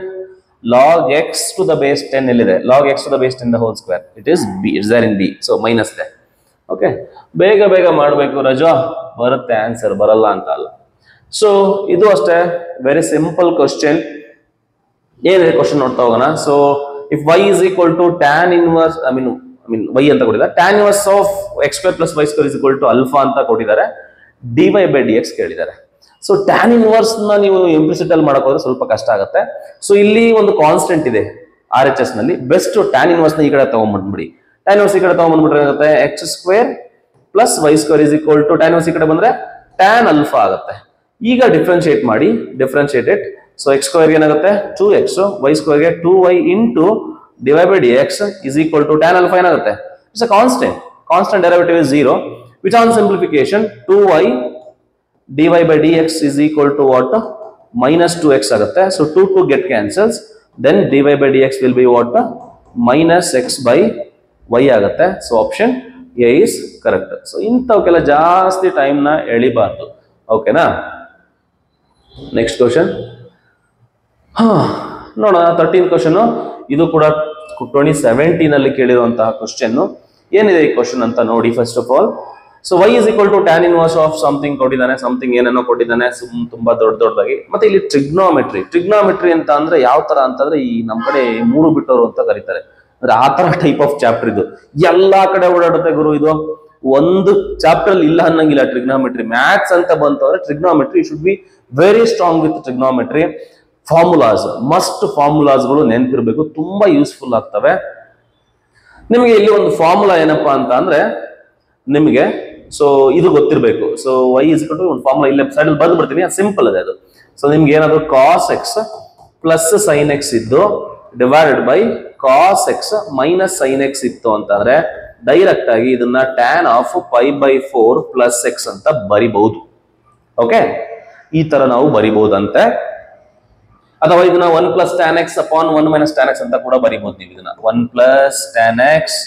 log x to the base 10 ಎಲ್ಲಿದೆ? log x to the base 10 the whole square. It is b. It's there in b. So minus there. Okay. ಬೇಗ ಬೇಗ ಮಾಡಬೇಕು ರಜಾ, ಬರುತ್ತೆ answer, ಬರಲ್ಲ ಅಂತ ಅಲ್ಲ. ಸೊ ಇದು ಅಷ್ಟೇ, ವೆರಿ ಸಿಂಪಲ್ ಕ್ವಶನ್. ಏನಿದೆ ಕ್ವಶನ್ ನೋಡ್ತಾ ಹೋಗೋಣ. So if y is equal to tan inverse y ಅಂತ ಕೊಟ್ಟಿದ್ದಾರೆ, tan inverse of x square plus y square is equal to alpha ಅಂತ ಕೊಟ್ಟಿದ್ದಾರೆ, dy by dx ಕೇಳಿದ್ದಾರೆ. ಸೊ ಟ್ಯಾನ್ ಇನ್ವರ್ಸ್ ನ ನೀವು ಇಂಪ್ಲಿಸಿಟ್ ಅಲ್ಲಿ ಮಾಡಕ್ ಹೋದ್ರೆ ಸ್ವಲ್ಪ ಕಷ್ಟ ಆಗುತ್ತೆ. ಸೊ ಇಲ್ಲಿ ಒಂದು ಕಾನ್ಸ್ಟೆಂಟ್ ಇದೆ RHS ನಲ್ಲಿ, ಬೆಸ್ಟ್ ಟ್ಯಾನ್ ಇನ್ವರ್ಸ್ ನ ಈ ಕಡೆ ತಗೊಂಡ್ಬಿಡಿ. ಟ್ಯಾನ್ ಇನ್ವರ್ಸ್ ಈ ಕಡೆ ತಗೊಂಡ್ಬಿಟ್ರೆ ಏನಾಗುತ್ತೆ? X square plus y square is equal to tan inverse ಈ ಕಡೆ ಬಂದ್ರೆ ಟ್ಯಾನ್ ಅಲ್ಫಾ ಆಗುತ್ತೆ. ಈಗ ಡಿಫ್ರೆನ್ಶಿಯೇಟ್ ಮಾಡಿ, ಡಿಫ್ರೆನ್ಶಿಯೇಟೆಡ್. ಸೊ ಎಕ್ಸ್ ಸ್ಕ್ವೇರ್ ಏನಾಗುತ್ತೆ? 2x, ವೈ ಸ್ಕ್ವೇರ್ ಗೆ 2y into D Y by dx is equal to tan alpha ಏನಾಗುತ್ತೆ? It's a constant. Constant derivative is 0, which on simplification 2y dy by dx is equal to what? Minus 2x ಆಗುತ್ತೆ. So 2 get cancels. Then dy by dx will be what? Minus x by y ಆಗುತ್ತೆ. So option A is correct. So ಇಂಥವಕ್ಕೆಲ್ಲ ಜಾಸ್ತಿ time ನ ಎಳಿಬಾರ್ದು. ಓಕೆನಾ? Next question ನೋಡೋಣ. 13th question. ಇದು ಕೂಡ 2017 ಅಲ್ಲಿ ಕೇಳಿರುವಂತಹ question. ಏನಿದೆ ಈ ಕ್ವಶನ್ ಅಂತ ನೋಡಿ. First of all, so y is equal to tan inverse of something ಕೊಟ್ಟಿದ್ದಾನೆ, ಸಮಥಿಂಗ್ ಏನೇನೋ ಕೊಟ್ಟಿದ್ದಾನೆ, ತುಂಬಾ ದೊಡ್ಡದಾಗಿ. ಮತ್ತೆ ಇಲ್ಲಿ ಟ್ರಿಗ್ನೋಮೆಟ್ರಿ ಅಂತ ಅಂದ್ರೆ ಯಾವ ತರ ಅಂತಂದ್ರೆ ಈ ನಮ್ ಕಡೆ 3 ಬಿಟ್ಟವರು ಅಂತ ಕರೀತಾರೆ, ಅಂದ್ರೆ ಆ ತರ ಟೈಪ್ ಆಫ್ ಚಾಪ್ಟರ್ ಇದು. ಎಲ್ಲಾ ಕಡೆ ಓಡಾಡುತ್ತೆ ಗುರು ಇದು. ಒಂದು ಚಾಪ್ಟರ್ ಅಲ್ಲಿ ಇಲ್ಲ ಅನ್ನಂಗಿಲ್ಲ ಟ್ರಿಗ್ನೋಮೆಟ್ರಿ. ಮ್ಯಾಥ್ಸ್ ಅಂತ ಬಂತು ಅಂದ್ರೆ trigonometry should be very strong with trigonometry. Formulas, must ಫಾರ್ಮುಲಾಸ್ಗಳು ನೆನಪಿರ್ಬೇಕು, ತುಂಬಾ ಯೂಸ್ಫುಲ್ ಆಗ್ತವೆ ನಿಮಗೆ. ಇಲ್ಲಿ ಒಂದು ಫಾರ್ಮುಲಾ ಏನಪ್ಪಾ ಅಂತ ಅಂದ್ರೆ ನಿಮಗೆ ಸೊ ಇದು ಗೊತ್ತಿರಬೇಕು. So y is equal to ಒಂದು ಫಾರ್ಮುಲಾ ಇಲ್ಲಿ ಸೈಡ್ ಅಲ್ಲಿ ಬರೆದು ಬಿಡ್ತೀನಿ, ಅದು ಸಿಂಪಲ್ ಇದೆ ಅದು. ಸೊ ನಿಮ್ಗೆ ಏನಾದ್ರು cos x plus sin x ಇದ್ದು divided by cos x minus sin x ಇತ್ತು ಅಂತಂದ್ರೆ ಡೈರೆಕ್ಟ್ ಆಗಿ ಇದನ್ನ tan of pi by 4 plus x ಅಂತ ಬರಿಬಹುದು. ಓಕೆ, ಈ ತರ ನಾವು ಬರಿಬಹುದಂತೆ. ಅಥವಾ ಇದನ್ನ 1 plus tan x upon 1 minus tan x ಅಂತ ಕೂಡ ಬರಿಬಹುದು ನೀವು. ಇದನ್ನ 1 plus tan x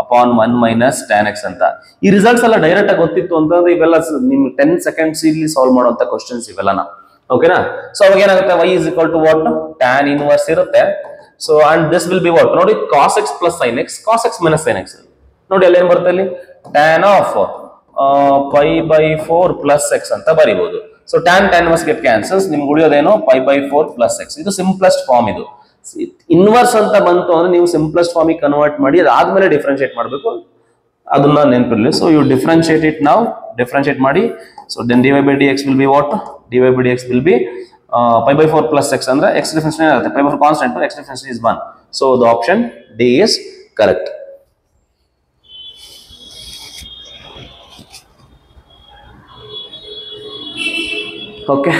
upon 1 minus tan x ಅಂತ. ಈ ರಿಸಲ್ಟ್ಸ್ ಎಲ್ಲ ಡೈರೆಕ್ಟ್ ಆಗಿ ಗೊತ್ತಿತ್ತು ಅಂತಂದ್ರೆ ಇವೆಲ್ಲ ನಿಮ್ 10 ಸೆಕೆಂಡ್ಸ್ ಇಲ್ಲಿ ಸಾಲ್ವ್ ಮಾಡುವಂತ ಕ್ವಶನ್ಸ್ ಇವೆಲ್ಲನ. ಓಕೆನಾ? ಸೊ ಅವಾಗ ಏನಾಗುತ್ತೆ? y is equal to what? tan inverse ಇರುತ್ತೆ. So and this will be what? ನೋಡಿ, cos x plus sin x, cos x minus sin x. ನೋಡಿ ಅಲ್ಲಿ ಏನ್ ಬರುತ್ತೆ? ಇಲ್ಲಿ tan of pi by 4 plus x ಅಂತ ಬರಿಬಹುದು. So tan inverse get cancels, ನಿಮ್ಗೆ ಉಳಿಯೋದೇನು? pi by 4 plus x. ಇದು ಸಿಂಪ್ಲೆಸ್ಟ್ ಫಾರ್ಮ್. ಇದು ಇನ್ವರ್ಸ್ ಅಂತ ಬಂತು ಅಂದ್ರೆ ನೀವು ಸಿಂಪ್ಲೆಸ್ಟ್ ಫಾರ್ಮ್ ಕನ್ವರ್ಟ್ ಮಾಡಿ ಅದಾದ್ಮೇಲೆ ಡಿಫ್ರೆನ್ಶಿಯೇಟ್ ಮಾಡಬೇಕು, ಅದನ್ನ ನೆನಪಿರಲಿ. ಸೊ ಯು ಡಿಫ್ರೆನ್ಶಿಯೇಟ್ ಇಟ್ ನಾವು, ಡಿಫ್ರೆನ್ಶಿಯೇಟ್ ಮಾಡಿ. So then dy by dx will be what? dy by dx will be pi by 4 plus x ಅಂದ್ರೆ x ಡಿಫರೆನ್ಸ್ ಏನಾಗುತ್ತೆ? pi by 4 constant, x difference is 1. So the option D is correct. Okay,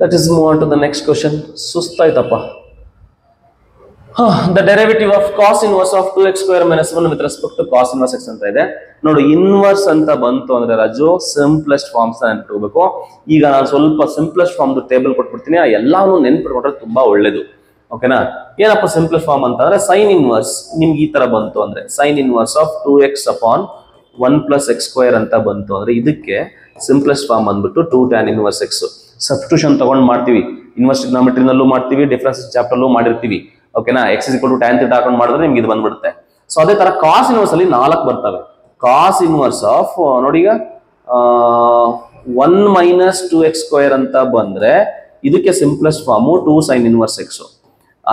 let us move on to the next question. ಸುಸ್ತಾಯ್ತಪ್ಪ. The derivative of cos inverse of 2x square minus 1 with respect to cos inverse x ಅಂತ ಇದೆ. ನೋಡಿ, inverse ಅಂತ ಬಂತು ಅಂದ್ರೆ Raju simplest forms ನೆನ್ಪಿಟ್ಕೋಬೇಕು. ಈಗ ನಾನು ಸ್ವಲ್ಪ simplest form table ಕೊಟ್ಬಿಡ್ತೀನಿ, ಆ ಎಲ್ಲಾನು ನೆನ್ಪಿಟ್ಕೊಂಡ್ರೆ ತುಂಬಾ ಒಳ್ಳೇದು. ಓಕೆನಾ? ಏನಪ್ಪ ಸಿಂಪ್ಲೆಸ್ಟ್ ಫಾರ್ಮ್ ಅಂತಂದ್ರೆ ಸೈನ್ ಇನ್ವರ್ಸ್. ನಿಮ್ಗೆ ಈ ತರ ಬಂತು ಅಂದ್ರೆ sine inverse of 2x upon 1 plus x square ಅಂತ ಬಂತು ಅಂದ್ರೆ ಇದಕ್ಕೆ ಸಿಂಪ್ಲೆಸ್ಟ್ ಫಾರ್ಮ್ ಬಂದ್ಬಿಟ್ಟು 2 tan inverse x. ಸಬ್ಸ್ಟಿಟ್ಯೂಷನ್ ತಗೊಂಡ್ ಮಾಡ್ತೀವಿ, ಇನ್ವರ್ಸ್ ಟ್ರಿಗ್ನೋಮೆಟ್ರಿನಲ್ಲೂ ಮಾಡ್ತೀವಿ, ಡಿಫರೆನ್ಸ್ ಚಾಪ್ಟರ್ಲೂ ಮಾಡಿರ್ತೀವಿ. ಓಕೆನಾ? x is equal to tan theta ಹಾಕೊಂಡು ಮಾಡಿದ್ರೆ ನಿಮ್ಗೆ ಇದು ಬಂದ್ಬಿಡುತ್ತೆ. ಸೊ ಅದೇ ತರ ಕಾಸ್ ಇನ್ವರ್ಸ್ ಅಲ್ಲಿ 4 ಬರ್ತವೆ. ಕಾಸ್ ಇನ್ವರ್ಸ್ ಆಫ್ ನೋಡಿ ಈಗ 1 ಮೈನಸ್ 2x ಸ್ಕ್ವೇರ್ ಅಂತ ಬಂದ್ರೆ ಇದಕ್ಕೆ simplest form 2 sin inverse x.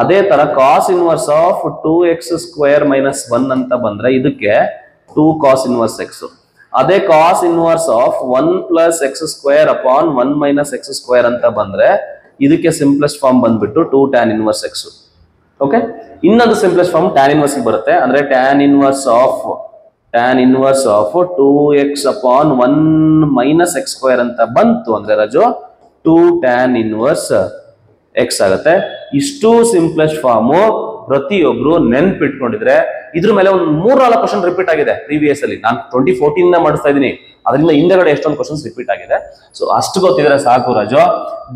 ಅದೇ ತರ cos inverse of 2x square minus 1 ಅಂತ ಬಂದ್ರೆ ಇದಕ್ಕೆ 2 cos inverse x. ಅದೇ cos inverse of 1 plus x square upon 1 minus x square ಅಂತ ಬಂದ್ರೆ ಇದಕ್ಕೆ ಸಿಂಪ್ಲೆಸ್ಟ್ ಫಾರ್ಮ್ ಬಂದ್ಬಿಟ್ಟು 2 tan inverse x. ಓಕೆ, ಇನ್ನೊಂದು ಸಿಂಪ್ಲೆಸ್ಟ್ ಫಾರ್ಮ್ tan inverse ಬರುತ್ತೆ, ಅಂದ್ರೆ tan inverse of 2x upon 1 minus x square ಅಂತ ಬಂತು ಅಂದ್ರೆ ರಾಜು 2 tan inverse x ಆಗುತ್ತೆ. ಇಷ್ಟು ಸಿಂಪ್ಲೆಸ್ಟ್ ಫಾರ್ಮು ಪ್ರತಿಯೊಬ್ರು ನೆನ್ಪಿಟ್ಕೊಂಡಿದ್ರೆ ಇದ್ರ ಮೇಲೆ ಒಂದು 3-4 ಕ್ವಶನ್ ರಿಪೀಟ್ ಆಗಿದೆ ಪ್ರೀವಿಯಸ್ ಅಲ್ಲಿ. ನಾನು 2014 ಮಾಡಿಸ್ತಾ ಇದ್ದೀನಿ, ಅದರಿಂದ ಹಿಂದೆಗಡೆ ಎಷ್ಟೊಂದು ಕ್ವಶನ್ಸ್ ರಿಪೀಟ್ ಆಗಿದೆ. ಸೊ ಅಷ್ಟು ಗೊತ್ತಿದ್ರೆ ಸಾಕು Raju.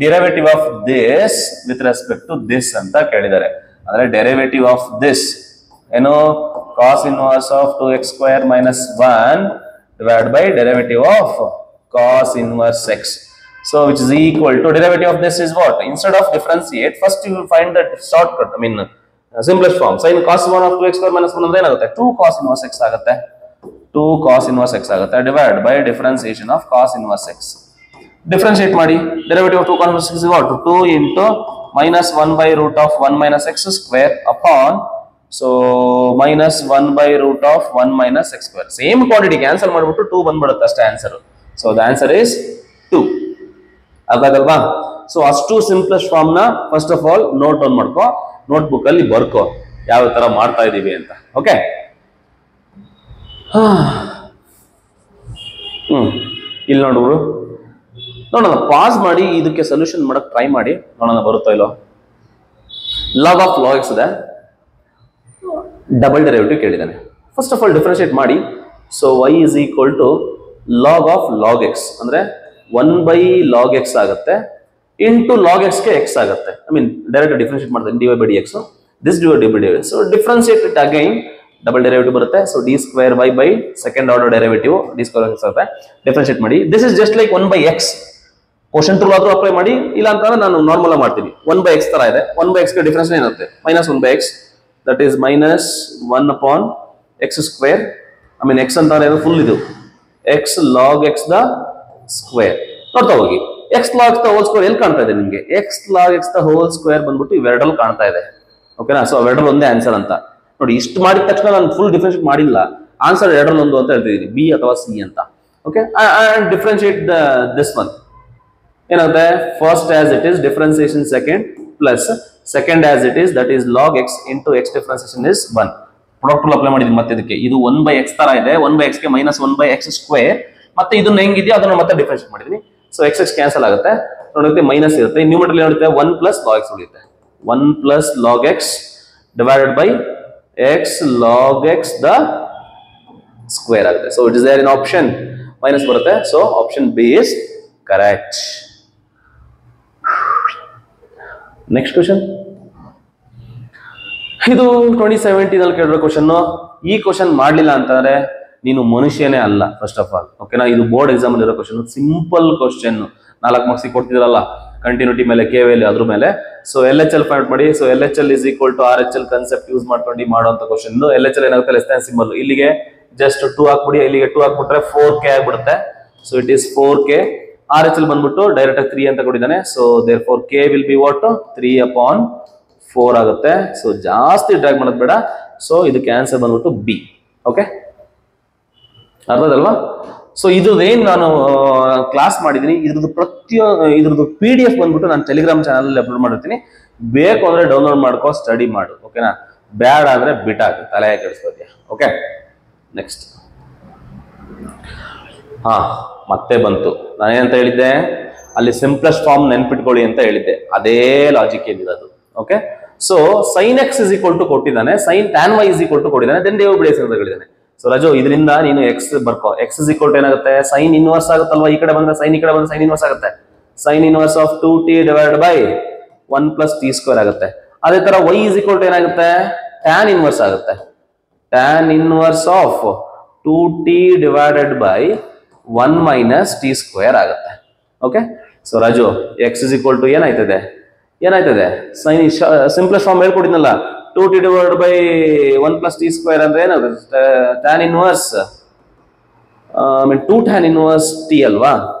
Derivative of this with respect to this ಅಂತ ಕೇಳಿದ್ದಾರೆ. ಅಂದ್ರೆ ಡೆರಿವೇಟಿವ್ ಆಫ್ ದಿಸ್ ಏನು, cos inverse of 2x square minus 1 divided by derivative of cos inverse x. So which is equal to derivative of this is what? Instead of differentiate, first you will find that shortcut. I mean simplest form. Sin cos 1 of 2x square minus 1 ಅಂದ್ರೆ ಏನಾಗುತ್ತೆ? 2 cos inverse x ಆಗುತ್ತೆ. 2 cos inverse x ಆಗುತ್ತೆ divided by differentiation of cos inverse x. Differentiate ಮಾಡಿ. Derivative of 2 cos inverse x is what? 2 into minus 1 by root of 1 minus x square upon so minus 1 by root of 1 minus x square. Same quantity cancel ಮಾಡಿಬಿಟ್ಟು 2 ಬಂದ್ಬಿಡುತ್ತೆ ಅಷ್ಟೇ answer. So the answer is 2. ಅದಾಗಲ್ವಾ? So ಅಷ್ಟು simplest form ನ first of all note down ಮಾಡ್ಕೋ, notebook ಅಲ್ಲಿ ಬರ್ಕೋ ಯಾವ ತರ ಮಾಡ್ತಾ ಇದೀವಿ ಅಂತ. ಓಕೆ, ಇಲ್ಲಿ ನೋಡ್ರು, ನೋಡೋಣ, ಪಾಸ್ ಮಾಡಿ ಇದಕ್ಕೆ ಸೊಲ್ಯೂಷನ್ ಮಾಡಕ್ ಟ್ರೈ ಮಾಡಿ ನೋಡೋಣ ಬರುತ್ತೋ ಇಲ್ಲೋ. ಲಾಗ್ ಆಫ್ ಲಾಗ್ ಎಕ್ಸ್ ಇದೆ, ಡಬಲ್ ಡೆರಿವೇಟಿವ್ ಕೇಳಿದ್ದಾನೆ. ಫಸ್ಟ್ ಆಫ್ ಆಲ್ ಡಿಫರೆನ್ಶಿಯೇಟ್ ಮಾಡಿ. So y is equal to log of log x ಅಂದ್ರೆ 1 by log x ಆಗುತ್ತೆ ಇಂಟು log x ಗೆ x ಆಗುತ್ತೆ. ಐ ಮೀನ್ ಡೈರೆಕ್ಟ್ ಡಿಫರೆನ್ಶಿಯೇಟ್ ಮಾಡ್ತಾರೆ dy by dx. This dy by dx. So differentiate it again, double derivative ಬರುತ್ತೆ. So d square y by second order derivative d square x ಆಗುತ್ತೆ. Differentiate ಮಾಡಿ. This is just like 1 by x. Question two ಆದ್ರೂ apply ಮಾಡಿ, ಇಲ್ಲ ಅಂತಂದ್ರೆ ನಾನು normal ಮಾಡ್ತೀನಿ. 1 by x ತರ ಇದೆ. 1 by x ಗೆ ಡಿಫರೆನ್ಸ್ ಏನಿರುತ್ತೆ? Minus 1 by x, that is minus 1 upon x square. I mean x ಅಂತ ಫುಲ್ ಇದು x log x the square. ನೋಡ್ತಾ ಹೋಗಿ, x log x the whole square ಎಲ್ಲಿ ಕಾಣ್ತಾ ಇದೆ ನಿಮಗೆ? x log x the whole square ಬಂದ್ಬಿಟ್ಟು ಇವೆರಡಲ್ಲಿ ಕಾಣ್ತಾ ಇದೆ. ಓಕೆನಾ? ಸೊ ಅವೆರಡರಲ್ಲಿ ಒಂದೇ ಆನ್ಸರ್ ಅಂತ ನೋಡಿ. ಇಷ್ಟು ಮಾಡಿದ ತಕ್ಷಣ ನಾನು ಫುಲ್ ಡಿಫರೆನ್ಶಿಯೇಟ್ ಮಾಡಿಲ್ಲ, ಆನ್ಸರ್ ಎರಡರಲ್ಲಿ ಒಂದು ಅಂತ ಹೇಳ್ತಿದ್ದೀನಿ, ಬಿ ಅಥವಾ ಸಿ ಅಂತ. Okay, and differentiate this one ಏನಾಗುತ್ತೆ? First as it is differentiation second plus second as it is, that is log x into x differentiation is 1. Product rule apply ಮಾಡಿದೀನಿ ಮತ್ತೆ ಇದಕ್ಕೆ. ಇದು 1 by x ತರ ಇದೆ, 1 by x ಗೆ minus 1 by x square. ಮತ್ತೆ ಇದನ್ನ ಹೆಂಗಿದೆಯೋ ಅದನ್ನ ಮತ್ತೆ ಡಿಫರೆನ್ಶಿಯೇಟ್ ಮಾಡಿದೀನಿ. ಸೊ x x ಕ್ಯಾನ್ಸಲ್ ಆಗುತ್ತೆ, ನೋಡುತ್ತೆ ಮೈನಸ್ ಇರುತ್ತೆ. ನ್ಯೂಮರೇಟರ್ ಏನಿರುತ್ತೆ? 1 plus log x ಉಳಿಯುತ್ತೆ. 1 plus log x divided by x log x the square ಆಗುತ್ತೆ. So it is there in option, minus ಬರುತ್ತೆ. So option B is correct. Next question, ಇದು 2017 ಅಲ್ಲಿ ಕೇಳಿರೋ question. ಈ ಕ್ವಶನ್ ಮಾಡ್ಲಿಲ್ಲ ಅಂತಂದ್ರೆ ನೀನು ಮನುಷ್ಯನೇ ಅಲ್ಲ ಫಸ್ಟ್ ಆಫ್ ಆಲ್. ಓಕೆನಾ? ಇದು ಬೋರ್ಡ್ ಎಕ್ಸಾಮ್ ಅಲ್ಲಿ ಇರೋ ಕ್ವಶನ್, ಸಿಂಪಲ್ ಕ್ವಶನ್. 4 ಮಾರ್ಕ್ಸ್ ಕೊಡ್ತಿದ್ರಲ್ಲ ಕಂಟಿನ್ಯೂಟಿ ಮೇಲೆ, KVL ಅದ್ರ ಮೇಲೆ. ಸೊ LHL ಫೈಂಡ್ ಮಾಡಿ. So LHL is equal to RHL concept use ಮಾಡ್ಕೊಂಡು ಮಾಡುವಂತ ಕ್ವಶನ್. LHL ಏನಾಗುತ್ತೆ? Less than symbol. ಇಲ್ಲಿಗೆ ಜಸ್ಟ್ 2 ಹಾಕ್ಬಿಡಿ, ಇಲ್ಲಿಗೆ 2 ಹಾಕ್ಬಿಟ್ರೆ 4k ಆಗ್ಬಿಡುತ್ತೆ. So it is 4k. RHL ಬಂದ್ಬಿಟ್ಟು ಡೈರೆಕ್ಟ್ ಆಗಿ 3 ಅಂತ ಕೊಟ್ಟಿದ್ದಾನೆ. So there four k will be what? 3/4 ಆಗುತ್ತೆ. ಸೊ ಜಾಸ್ತಿ ಡ್ರ್ಯಾಗ್ ಮಾಡೋದು ಬೇಡ. ಸೊ ಇದಕ್ಕೆ ಆನ್ಸರ್ ಬಂದ್ಬಿಟ್ಟು ಬಿ. ಓಕೆ, ಅರ್ಥದಲ್ವಾ? ಸೊ ಇದ್ರದ್ದೇನು ನಾನು ಕ್ಲಾಸ್ ಮಾಡಿದ್ದೀನಿ, ಇದ್ರದ್ದು PDF ಬಂದ್ಬಿಟ್ಟು ನಾನು ಟೆಲಿಗ್ರಾಮ್ ಚಾನಲ್ ಅಲ್ಲಿ ಅಪ್ಲೋಡ್ ಮಾಡಿರ್ತೀನಿ. ಬೇಕು ಅಂದ್ರೆ ಡೌನ್ಲೋಡ್ ಮಾಡ್ಕೋ, ಸ್ಟಡಿ ಮಾಡು. ಓಕೆನಾ? ಬ್ಯಾಡ ಅಂದ್ರೆ ಬಿಟ್ಟಾಗ ತಲೆ ಕೆಡಿಸ್ಕೋತೀಯ. Okay, next. ಮತ್ತೆ ಬಂತು. ನಾನೇನಂತ ಹೇಳಿದ್ದೆ? ಅಲ್ಲಿ ಸಿಂಪ್ಲೆಸ್ಟ್ ಫಾರ್ಮ್ ನೆನ್ಪಿಟ್ಕೊಳ್ಳಿ ಅಂತ ಹೇಳಿದ್ದೆ. ಅದೇ ಲಾಜಿಕ್ ಏನಿರೋದು. Okay, so sin x is equal to ಕೊಟ್ಟಿದ್ದಾನೆ, sin tan y is equal to ಕೊಟ್ಟಿದ್ದಾನೆ, ದೆನ್ dy by dx ಅಂತ ಹೇಳಿದ್ದಾನೆ. ಸೊ ರಾಜು, ಇದರಿಂದ ನೀನು x ಬರ್ಕೋ. x is equal to ಏನಾಗುತ್ತೆ? sin ಇನ್ವರ್ಸ್ ಆಗುತ್ತಲ್ವಾ? ಈ ಕಡೆ ಬಂದ್ರೆ sin, ಈ ಕಡೆ ಬಂದ್ರೆ sin ಇನ್ವರ್ಸ್ ಆಗುತ್ತೆ. sin inverse of 2t divided by 1 plus t square ಆಗುತ್ತೆ. ಅದೇ ತರ y is equal to ಏನಾಗುತ್ತೆ? tan ಇನ್ವರ್ಸ್ ಆಗುತ್ತೆ. tan inverse of 2t divided by 1 minus t square ಆಗುತ್ತೆ. Okay, so Raju, x is equal to ಏನಾಯ್ತದೆ? Sine simplest form ಹೇಳ್ಕೊಟ್ಟಿದ್ನಲ್ಲ, 2t divided by 1 plus t square ಅಂದ್ರೆ ಏನಾಗುತ್ತೆ? tan inverse, I mean 2 tan inverse t ಅಲ್ವಾ?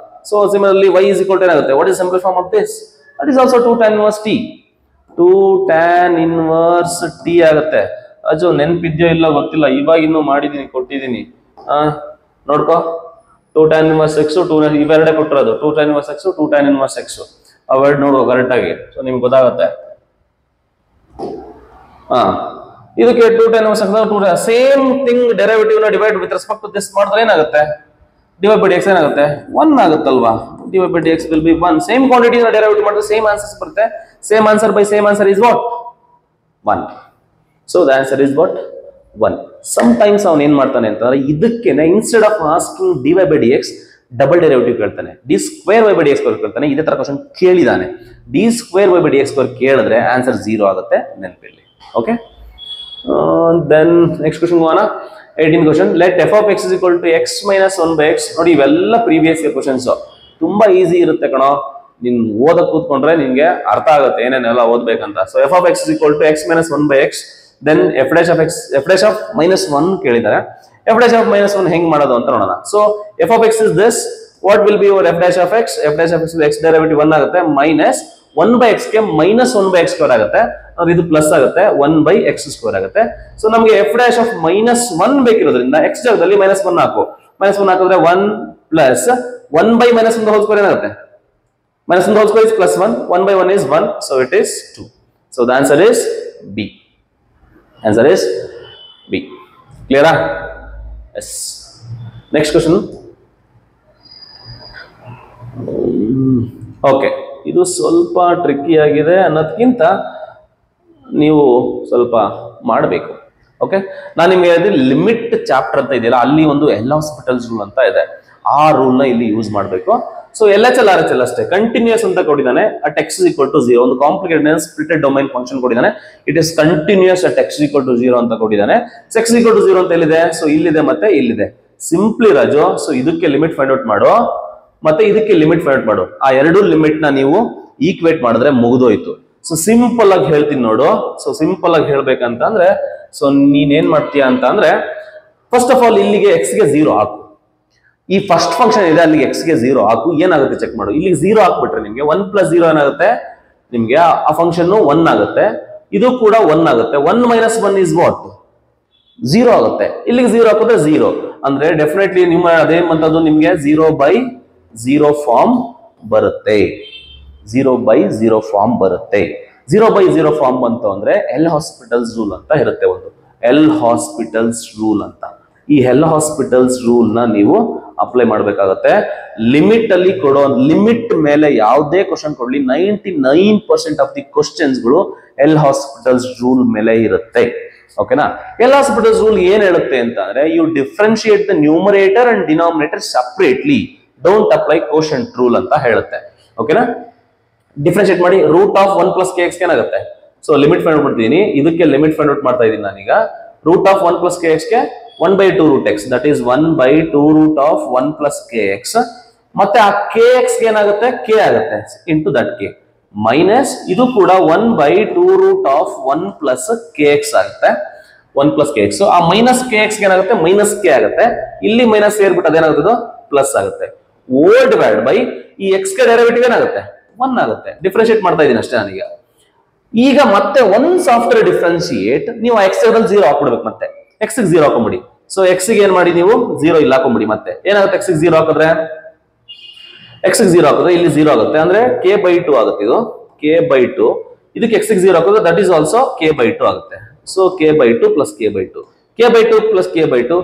So similarly y is equal to ಏನಾಗುತ್ತೆ? What is simplest form of this? That is also 2 tan inverse t. 2 tan inverse t ಆಗುತ್ತೆ. ರಾಜು, ನೆನಪಿದ್ಯೋ ಇಲ್ಲ ಗೊತ್ತಿಲ್ಲ, ಇವಾಗ ಇನ್ನೂ ಮಾಡಿದೀನಿ, ಕೊಟ್ಟಿದ್ದೀನಿ. ನೋಡ್ಕೋ, 2 tan inverse x, ಇವೆರಡೇ ಕೊಟ್ಟಿರೋದು. 2 tan inverse x, 2 tan inverse x. Avoid ನೋಡುವ ಕರೆಕ್ಟ್ ಆಗಿ. ಸೊ ನಿಮ್ಗೆ ಗೊತ್ತಾಗುತ್ತೆ. ಇದಕ್ಕೆ 2 tan inverse x, same thing derivative ನ divide with respect to this ಮಾಡಿದ್ರೆ ಏನಾಗುತ್ತೆ? dy by dx ಏನಾಗುತ್ತೆ? 1 ಆಗುತ್ತಲ್ವಾ? dy by dx will be 1. Same quantity ನ ಡೆರಿವೇಟಿವ್ ಮಾಡಿದ್ರೆ ಸೇಮ್ ಆನ್ಸರ್ಸ್ ಬರುತ್ತೆ. Same answer by same answer is what? 1. So the answer is what 1. Sometimes ಅವನು ಏನ್ ಮಾಡ್ತಾನೆ ಅಂತಂದ್ರೆ ಇದಕ್ಕೇನೆ instead of asking dy by dx double derivative ಕೇಳ್ತಾನೆ, d square y by dx square ಕೇಳ್ತಾನೆ. ಇದೇ ತರ ಕ್ವಶನ್ ಕೇಳಿದಾನೆ, d square y by dx square ಕೇಳಿದ್ರೆ ಆನ್ಸರ್ 0 ಆಗುತ್ತೆ, ನೆನಪಿರಲಿ. ಓಕೆ, ದೆನ್ ನೆಕ್ಸ್ಟ್ ಕ್ವಶನ್ ಹೋಗೋಣ. 18th question, let f of x is equal to x minus 1 by x. ನೋಡಿ ಇವೆಲ್ಲ ಪ್ರೀವಿಯಸ್ ಇಯರ್ ಕ್ವಶನ್ಸ್, ತುಂಬಾ ಈಸಿ ಇರುತ್ತೆ ಕಣೋ. ನೀನ್ ಓದಕ್ ಕೂತ್ಕೊಂಡ್ರೆ ನಿನ್ಗೆ ಅರ್ಥ ಆಗುತ್ತೆ ಏನೇನೆಲ್ಲ ಓದ್ಬೇಕಂತ. So f of x is equal to x minus 1 by x. Then f dash of minus 1 ಕೇಳಿದ್ದಾರೆ. f dash of minus 1 ಹೆಂಗ್ ಮಾಡೋದು ಅಂತ ನೋಡೋಣ. So f of x is this, what will be your f dash of x? f dash of x x derivative 1 ಆಗುತ್ತೆ, minus 1 by x ಗೆ minus 1 by x square ಆಗುತ್ತೆ, ಅಂದ್ರೆ ಇದು plus ಆಗುತ್ತೆ, 1 by x ಸ್ಕ್ವೇರ್ ಆಗುತ್ತೆ. So ನಮಗೆ f dash of minus 1 ಬೇಕಿರೋದ್ರಿಂದ x ಜಾಗದಲ್ಲಿ minus 1 ಹಾಕು. ಮೈನಸ್ 1 ಹಾಕಿದ್ರೆ 1 plus 1 by minus 1 whole square ಏನಾಗುತ್ತೆ? minus 1 whole square is plus 1, 1 by 1 is 1, so it is 2. So the answer is B. Answer is B. Clear? Yes. Next question. Okay. ಇದು ಸ್ವಲ್ಪ tricky ಆಗಿದೆ ಅನ್ನೋದಕ್ಕಿಂತ ನೀವು ಸ್ವಲ್ಪ ಮಾಡಬೇಕು. ಓಕೆ, ನಾನು ನಿಮಗೆ ಹೇಳಿದ್ರೆ ಲಿಮಿಟ್ ಚಾಪ್ಟರ್ ಅಂತ ಇದೆಯಲ್ಲ, ಅಲ್ಲಿ ಒಂದು ಎಲ್ ಹಾಸ್ಪಿಟಲ್ಸ್ ರೂಲ್ ಅಂತ ಇದೆ, ಆ ರೂಲ್ ನ ಇಲ್ಲಿ ಯೂಸ್ ಮಾಡಬೇಕು. ಸೊ LHL RHL ಅಷ್ಟೇ, ಕಂಟಿನ್ಯೂಸ್ ಅಂತ ಕೊಟ್ಟಿದ್ದಾನೆ, at x is equal to 0. ಒಂದು ಕಾಂಪ್ಲಿಕೇಟೆಡ್ ಸ್ಪ್ಲಿಟೆಡ್ ಡೊಮೈನ್ ಫಂಕ್ಷನ್ ಕೊಟ್ಟಿದ್ದಾನೆ, it is continuous at x is equal to 0 ಅಂತ ಕೊಟ್ಟಿದ್ದಾನೆ. So x is equal to 0 ಅಂತ ಎಲ್ಲಿದೆ? ಸೊ ಇಲ್ಲಿದೆ ಮತ್ತೆ ಇಲ್ಲಿದೆ. ಸಿಂಪ್ಲಿ ರಾಜು, ಸೊ ಇದಕ್ಕೆ ಲಿಮಿಟ್ ಫೈಂಡ್ ಔಟ್ ಮಾಡು, ಮತ್ತೆ ಇದಕ್ಕೆ ಲಿಮಿಟ್ ಫೈಂಡ್ ಔಟ್ ಮಾಡು. ಆ ಎರಡು ಲಿಮಿಟ್ ನ ನೀವು ಈಕ್ವೇಟ್ ಮಾಡಿದ್ರೆ ಮುಗಿದೋಯ್ತು. ಸೊ ಸಿಂಪಲ್ ಆಗಿ ಹೇಳ್ತೀನಿ ನೋಡು. ಸೊ ಸಿಂಪಲ್ ಆಗಿ ಹೇಳ್ಬೇಕಂತ ಅಂದ್ರೆ, ಸೊ ನೀನೇನ್ ಮಾಡ್ತೀಯ ಅಂತ ಅಂದ್ರೆ, ಫಸ್ಟ್ ಆಫ್ ಆಲ್ ಇಲ್ಲಿಗೆ x ಗೆ 0 ಹಾಕು. ಈ ಫಸ್ಟ್ ಫಂಕ್ಷನ್ ಇದೆ, ಅಲ್ಲಿಗೆ x ಗೆ 0 ಹಾಕು. ಏನಾಗುತ್ತೆ ಚೆಕ್ ಮಾಡು. ಇಲ್ಲಿಗೆ 0 ಹಾಕ್ಬಿಟ್ರೆ ನಿಮ್ಗೆ 1 plus 0 ಏನಾಗುತ್ತೆ? ನಿಮ್ಗೆ ಆ ಫಂಕ್ಷನ್ 1 ಆಗುತ್ತೆ, ಇದು ಕೂಡ 1 ಆಗುತ್ತೆ. 1 minus 1 is what? 0 ಆಗುತ್ತೆ. ಇಲ್ಲಿಗೆ 0 ಹಾಕಿದ್ರೆ 0 ಅಂದ್ರೆ ಡೆಫಿನೆಟ್ಲಿ ನಿಮ್ಮ ಅದೇನಂತದ್ದು ನಿಮ್ಗೆ 0 by 0 ಫಾರ್ಮ್ ಬರುತ್ತೆ. 0 by 0 ಫಾರ್ಮ್ ಬರುತ್ತೆ. 0 by 0 ಫಾರ್ಮ್ ಬಂತು ಅಂದ್ರೆ ಎಲ್ ಹಾಸ್ಪಿಟಲ್ಸ್ ರೂಲ್ ಅಂತ ಇರುತ್ತೆ, ಒಂದು ಎಲ್ ಹಾಸ್ಪಿಟಲ್ಸ್ ರೂಲ್ ಅಂತ. ಈ ಎಲ್ ಹಾಸ್ಪಿಟಲ್ಸ್ ರೂಲ್ ನ ನೀವು ಅಪ್ಲೈ ಮಾಡಬೇಕಾಗತ್ತೆ. ಲಿಮಿಟ್ ಅಲ್ಲಿ ಕೊಡೋ ಲಿಮಿಟ್ ಮೇಲೆ ಯಾವುದೇ ಕ್ವಶನ್ ಕೊಡ್ಲಿ, 99% ಆಫ್ ದಿ ಕ್ವಶನ್ಸ್ ಗಳು ಎಲ್ ಹಾಸ್ಪಿಟಲ್ಸ್ ರೂಲ್ ಮೇಲೆ ಇರುತ್ತೆ. ಓಕೆನಾ? ಎಲ್ ಹಾಸ್ಪಿಟಲ್ಸ್ ರೂಲ್ ಏನ್ ಹೇಳುತ್ತೆ ಅಂತ ಅಂದ್ರೆ, you differentiate the numerator and denominator separately, don't apply quotient rule ಅಂತ ಹೇಳುತ್ತೆ. ಓಕೆನಾ? ಡಿಫ್ರೆನ್ಶಿಯೇಟ್ ಮಾಡಿ ರೂಟ್ ಆಫ್ 1 plus kx ಏನಾಗುತ್ತೆ? ಸೊ ಲಿಮಿಟ್ ಫೈಂಡ್ ಔಟ್ ಮಾಡ್ತೀನಿ, ಇದಕ್ಕೆ ಲಿಮಿಟ್ ಫೈಂಡ್ ಔಟ್ ಮಾಡ್ತಾ ಇದೀನಿ ನಾನೀಗ. ರೂಟ್ ಆಫ್ 1 plus kx ಗೆ 1 by 2 root x, that is 1 by 2 root of 1 plus kx. ಮತ್ತೆ ಆ kx ಗೆ ಏನಾಗುತ್ತೆ? k ಆಗುತ್ತೆ into that k, ಮೈನಸ್ ಇದು ಕೂಡ 1 by 2 root of 1 plus kx ಆಗುತ್ತೆ, 1 plus kx. ಆ ಮೈನಸ್ kx ಗೆ ಏನಾಗುತ್ತೆ? ಮೈನಸ್ k ಆಗುತ್ತೆ. ಇಲ್ಲಿ ಮೈನಸ್ ಸೇರ್ಬಿಟ್ಟು ಅದೇನಾಗುತ್ತೆ? ಪ್ಲಸ್ ಆಗುತ್ತೆ. ಓಲ್ ಡಿವೈಡ್ ಬೈ ಈ x ಗೆ ಡೆರಿವೇಟಿವ್ ಏನಾಗುತ್ತೆ? 1 ಆಗುತ್ತೆ. ಡಿಫ್ರೆನ್ಶಿಯೇಟ್ ಮಾಡ್ತಾ ಇದೀನಿ ಅಷ್ಟೇ ನಾನೀಗ. ಈಗ ಮತ್ತೆ ಒನ್ಸ್ ಆಫ್ಟರ್ ಡಿಫ್ರೆನ್ಶಿಯೇಟ್ ನೀವು x ಜಾಗದಲ್ಲಿ 0 ಹಾಕ್ಬಿಡ್ಬೇಕು, ಮತ್ತೆ x ಗೆ 0 ಹಾಕೊಂಬಿಡಿ. ಸೊ x ಗೆ ಏನ್ ಮಾಡಿ ನೀವು 0 ಇಲ್ಲಿ ಹಾಕೊಂಬಿಡಿ. ಮತ್ತೆ ಏನಾಗುತ್ತೆ? x ಗೆ 0 ಹಾಕಿದ್ರೆ, x ಗೆ 0 ಹಾಕಿದ್ರೆ ಇಲ್ಲಿ 0 ಆಗುತ್ತೆ, ಅಂದ್ರೆ k by 2 ಆಗುತ್ತೆ. ಇದು k by 2, ಇದಕ್ಕೆ x ಗೆ 0 ಹಾಕಿದ್ರೆ that is also k by 2 ಆಗುತ್ತೆ. So k by 2 plus k by 2, k by 2 plus k by 2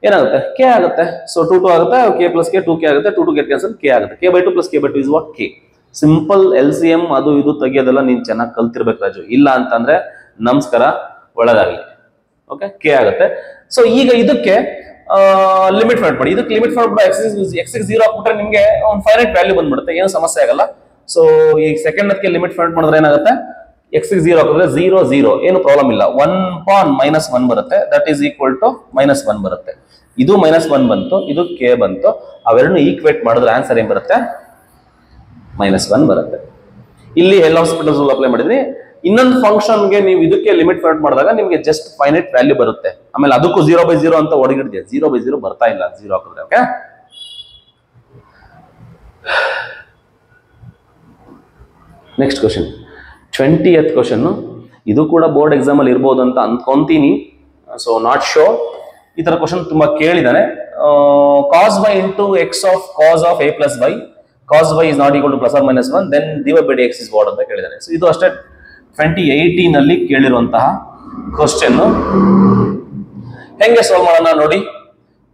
ಏನಾಗುತ್ತೆ? k ಆಗುತ್ತೆ. ಸೊ 2 2 ಆಗುತ್ತೆ, k plus k 2k ಆಗುತ್ತೆ, 2 2 get cancel, k ಆಗುತ್ತೆ. k by 2 plus k by 2 is what? k. Simple LCM ಅದು ಇದು ತೆಗಿಯೋದೆಲ್ಲ ನೀನ್ ಚೆನ್ನಾಗಿ ಕಲ್ತಿರ್ಬೇಕು ರಾಜು, ಇಲ್ಲ ಅಂತಂದ್ರೆ ನಮಸ್ಕಾರ, ಒಳಗಾಗ್ಲಿ. ಓಕೆ, k ಆಗುತ್ತೆ. ಸೊ ಈಗ ಇದಕ್ಕೆ ಲಿಮಿಟ್ ಫೈಂಡ್ ಮಾಡಿ. ಇದಕ್ಕೆ ಲಿಮಿಟ್ ಫೈಂಡ್ ಮಾಡಿ x ಗೆ 0 ಹಾಕ್ಬಿಟ್ರೆ ನಿಮ್ಗೆ ಒಂದು ಫೈನೈಟ್ ವ್ಯಾಲ್ಯೂ ಬಂದ್ಬಿಡುತ್ತೆ, ಏನು ಸಮಸ್ಯೆ ಆಗಲ್ಲ. ಸೊ ಈ ಸೆಕೆಂಡ್ ಅದಕ್ಕೆ ಲಿಮಿಟ್ ಫೈಂಡ್ ಮಾಡಿದ್ರೆ ಏನಾಗುತ್ತೆ? x ಗೆ 0 ಹಾಕಿದ್ರೆ 0 0, ಏನು ಪ್ರಾಬ್ಲಮ್ ಇಲ್ಲ. 1 minus 1 ಬರುತ್ತೆ, ದಟ್ ಈಸ್ ಈಕ್ವಲ್ ಟು -1 ಬರುತ್ತೆ. ಇದು -1 ಬಂತು, ಇದು k ಬಂತು, ಅವೆರಡನ್ನು ಈಕ್ವೇಟ್ ಮಾಡಿದ್ರೆ ಆನ್ಸರ್ ಏನ್ ಬರುತ್ತೆ? -1 ಬರುತ್ತೆ. ಇಲ್ಲಿ ಎಲ್ ಹಾಸ್ಪಿಟಲ್ಸ್ ರೂಲ್ ಅಪ್ಲೈ ಮಾಡಿದ್ರಿ. ಇನ್ನೊಂದು ಫಂಕ್ಷನ್ಗೆ ನೀವು ಇದಕ್ಕೆ ಲಿಮಿಟ್ ಫೈಂಡ್ ಮಾಡಿದಾಗ ನಿಮಗೆ ಜಸ್ಟ್ ಫೈನೈಟ್ ವ್ಯಾಲ್ಯೂ ಬರುತ್ತೆ. ಆಮೇಲೆ ಅದಕ್ಕೂ 0 by 0 ಅಂತ ಹೊಡಗಿಡ್ತೀಯ, 0 by 0 ಬರ್ತಾ ಇಲ್ಲ 0 ಹಾಕಿದ್ರೆ. Okay, next question, 20th question. ಇದು ಕೂಡ ಬೋರ್ಡ್ ಎಕ್ಸಾಮ್ ಅಲ್ಲಿ ಇರ್ಬೋದು ಅಂತ ಅನ್ಕೊಂತೀನಿ, ಸೊ ನಾಟ್ ಶೋರ್. ಈ ತರ ಕ್ವಶನ್ ತುಂಬಾ ಕೇಳಿದಾನೆ. cos y into x of cos of a plus y, cos y is not equal to plus or minus 1, then dy by dx is what ಅಂತ ಕೇಳಿದಾನೆ. So ಇದು ಅಷ್ಟೇ 2018 ಅಲ್ಲಿ ಕೇಳಿರುವಂತಹ ಕ್ವಶನ್. ಹೆಂಗೆ solve ಮಾಡೋಣ ನೋಡಿ.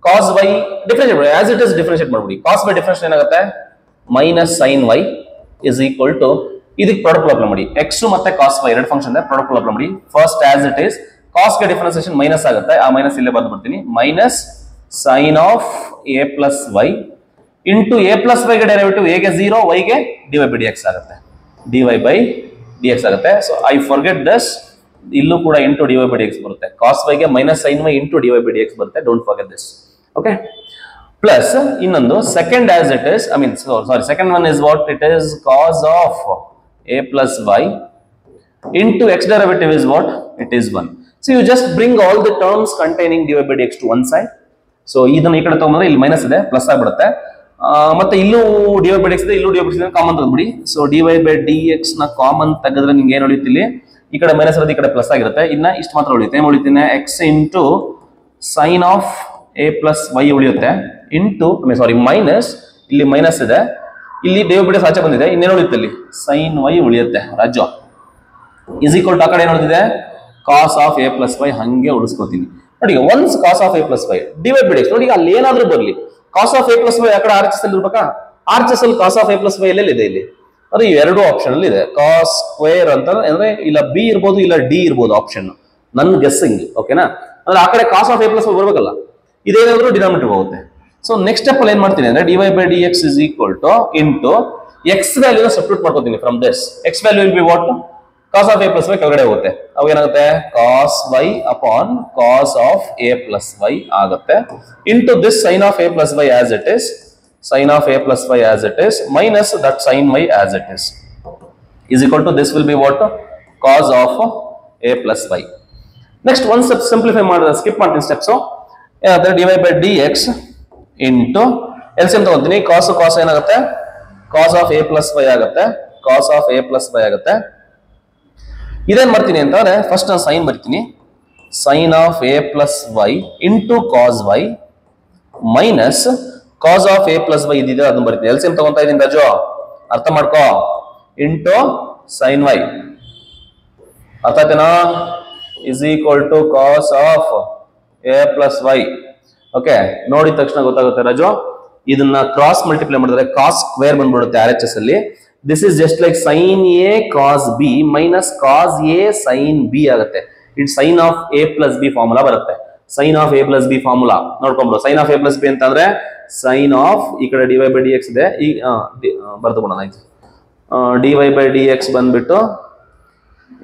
cos y ಡಿಫರೆನ್ಶಿಯೇಟ್ ಮಾಡಿ, as it is differentiate ಮಾಡ್ಬಿಡಿ. cos by difference ಏನಾಗುತ್ತೆ? Minus sin y is equal to, ಇದಕ್ಕೆ ಪ್ರಾಡಕ್ಟ್ ಅಪ್ಲೈ ಮಾಡಿ. x ಮತ್ತೆ cos y ಎರಡು ಫಂಕ್ಷನ್ ಇದೆ, ಪ್ರಾಡಕ್ಟ್ ಅಪ್ಲೈ ಮಾಡಿ. ಫಸ್ಟ್ ಆಸ್ ಇಟ್ ಇಸ್ ಕಾಸ್ಗೆ ಡಿಫರೆನ್ಸಿಯೇಷನ್ ಮೈನಸ್ ಆಗುತ್ತೆ, ಆ ಮೈನಸ್ ಇಲ್ಲೇ ಬಂದ್ಬಿಡ್ತೀನಿ, minus sine of A plus Y into A plus ವೈಗೆ ಡೆರಿವೇಟಿವ್ ಎಗೆ 0, ವೈಗೆ ಡಿವೈ ಬೈ ಡಿ ಎಕ್ಸ್ ಆಗುತ್ತೆ, ಡಿವೈ ಬೈ ಡಿ ಎಕ್ಸ್ ಆಗುತ್ತೆ. ಸೊ ಐ ಫಾರ್ಗೆಟ್ ದಿಸ್, ಇಲ್ಲೂ ಕೂಡ into D Y by D X ಬರುತ್ತೆ, ಕಾಸ್ ವೈಗೆ minus sine Y into D Y by D X ಬರುತ್ತೆ, don't forget this. Okay, plus ಇನ್ನೊಂದು second as it is, I mean sorry, second one is what it is, cos of A plus Y into x derivative is what? It is 1. So you just bring all the terms containing dy by dx to one side. So ಇದನ್ನ ಈ ಕಡೆ ತಗೊಂಡ್ರೆ ಇಲ್ಲಿ minus ಇದೆ, plus ಆಗಿಬಿಡುತ್ತೆ. ಮತ್ತೆ ಇಲ್ಲೂ dy by dx ಇದೆ, ಇಲ್ಲೂ dy by dx ಇದೆ, ಕಾಮನ್ ತೆಗೆದ್ಬಿಡಿ. ಸೊ dy by dx ನ ಕಾಮನ್ ತೆಗೆದ್ರೆ ನಿಮ್ಗೆ ಏನು ಉಳಿಯುತ್ತೆ ಇಲ್ಲಿ? ಈ ಕಡೆ ಮೈನಸ್ ಇರೋದು ಈ ಕಡೆ ಪ್ಲಸ್ ಆಗಿರುತ್ತೆ. ಇನ್ನ ಇಷ್ಟು ಮಾತ್ರ ಉಳಿಯುತ್ತೆ. ಏನು ಉಳಿತೀನಿ? x into sine of a plus y ಉಳಿಯುತ್ತೆ, ಇಂಟು ಸಾರಿ ಮೈನಸ್, ಇಲ್ಲಿ ಮೈನಸ್ ಇದೆ, ಇಲ್ಲಿ dy by dx ಆಚೆ ಬಂದಿದೆ, ಇನ್ನೇನು ಉಳಿಯುತ್ತೆ ಇಲ್ಲಿ? ಸೈನ್ ವೈ ಉಳಿಯುತ್ತೆ ರಾಜು. ಇಸ್ ಈಕ್ವಲ್ ಟು ಆ ಕಡೆ ಏನು ನೋಡ್ತಿದೆ? Cos of A plus y, ಹಂಗೆ ಉಳಿಸ್ಕೋತೀನಿ ನೋಡಿ. Once cos of A plus y divide by D x ನೋಡಿ, ಅಲ್ಲಿ ಏನಾದ್ರೂ ಬರಲಿ, cos of A plus y ಆ ಕಡೆ ಆರ್ಚಸ್ ಅಲ್ಲಿ ಇರ್ಬೇಕಾ? ಆರ್ಚಸ್ ಅಲ್ಲಿ cos of A plus y ಎಲ್ಲೆಲ್ಲಿ ಇದೆ? ಇಲ್ಲಿ ಅದು ಈ ಎರಡು ಆಪ್ಷನ್ ಅಲ್ಲಿ ಇದೆ. ಕಾಸ್ ಸ್ಕ್ವೇರ್ ಅಂತ ಅಂದ್ರೆ ಇಲ್ಲ ಬಿ ಇರ್ಬೋದು, ಇಲ್ಲ ಡಿ ಇರ್ಬೋದು ಆಪ್ಷನ್, ನನ್ ಗೆಸ್ಸಿಂಗ್. ಓಕೆನಾ? ಅಂದ್ರೆ ಆ ಕಡೆ cos of A plus Y ಬರ್ಬೇಕಲ್ಲ, ಇದೇನಾದ್ರೂ ಡಿನಾಮಿನೇಟರ್ ಹೋಗುತ್ತೆ. ಸೊ ನೆಕ್ಸ್ಟ್ ಸ್ಟೆಪ್ ಅಲ್ಲಿ ಏನ್ ಮಾಡ್ತೀನಿ ಅಂದ್ರೆ D Y by D X is equal to into X ವ್ಯಾಲ್ಯೂನ ಸಬ್ಸ್ಟಿಟ್ಯೂಟ್ ಮಾಡ್ಕೋತೀನಿ from this. X value will be what? Cos of A plus Y ಕೆಳಗಡೆ ಹೋಗುತ್ತೆ, ಅವಾಗ ಏನಾಗುತ್ತೆ? Cos Y upon cos of A plus Y ಆಗುತ್ತೆ, into this sine of A plus Y as it is, sine of A plus Y as it is, minus that sine y as it is equal to this will be what? Cos of a plus y. Next one step simplify ಮಾಡಿದ್ರೆ skip ಮಾಡ್ತೀನಿ steps. ಏನಾಗುತ್ತೆ? dy by dx into LCM ತಗೊಂತೀನಿ, cos ಏನಾಗುತ್ತೆ? cos of a plus y ಆಗುತ್ತೆ, cos of a plus y ಆಗುತ್ತೆ. ಇದೇನ್ ಮಾಡ್ತೀನಿ ಅಂತಂದ್ರೆ first ನಾನು ಸೈನ್ ಬರ್ತೀನಿ, sine of A plus Y into cos Y minus cos of A plus Y ಇದ್ದಿದೆ ಅದನ್ನ ಬರ್ತೀನಿ. LCM ತಗೊಂತಾ ಇದೀನಿ ರಾಜು, ಅರ್ಥ ಮಾಡ್ಕೋ, ಇಂಟು ಸೈನ್ ವೈ, ಅರ್ಥ ಆಯ್ತೇನಾ? Is equal to cos of A plus Y. Okay, ನೋಡಿದ ತಕ್ಷಣ ಗೊತ್ತಾಗುತ್ತೆ ರಾಜು, ಇದನ್ನ ಕ್ರಾಸ್ ಮಲ್ಟಿಪ್ಲೈ ಮಾಡಿದ್ರೆ ಕಾಸ್ ಸ್ಕ್ವೇರ್ ಬಂದ್ಬಿಡುತ್ತೆ RHS ಅಲ್ಲಿ. This is just like sin A cos B minus cos A sin B ಆಗುತ್ತೆ. ಇದು sin of A plus B formula ಬರುತ್ತೆ. sin of A plus B formula ನೋಡ್ಕೊಂಡ್ಬಿಡು. sin of A plus B ಅಂತಂದ್ರೆ sin of ಈ ಕಡೆ dy by dx ಇದೆ, ಈ ಬರ್ದುಬಿಡೋಣ ಆಯ್ತು. dy by dx ಬಂದ್ಬಿಟ್ಟು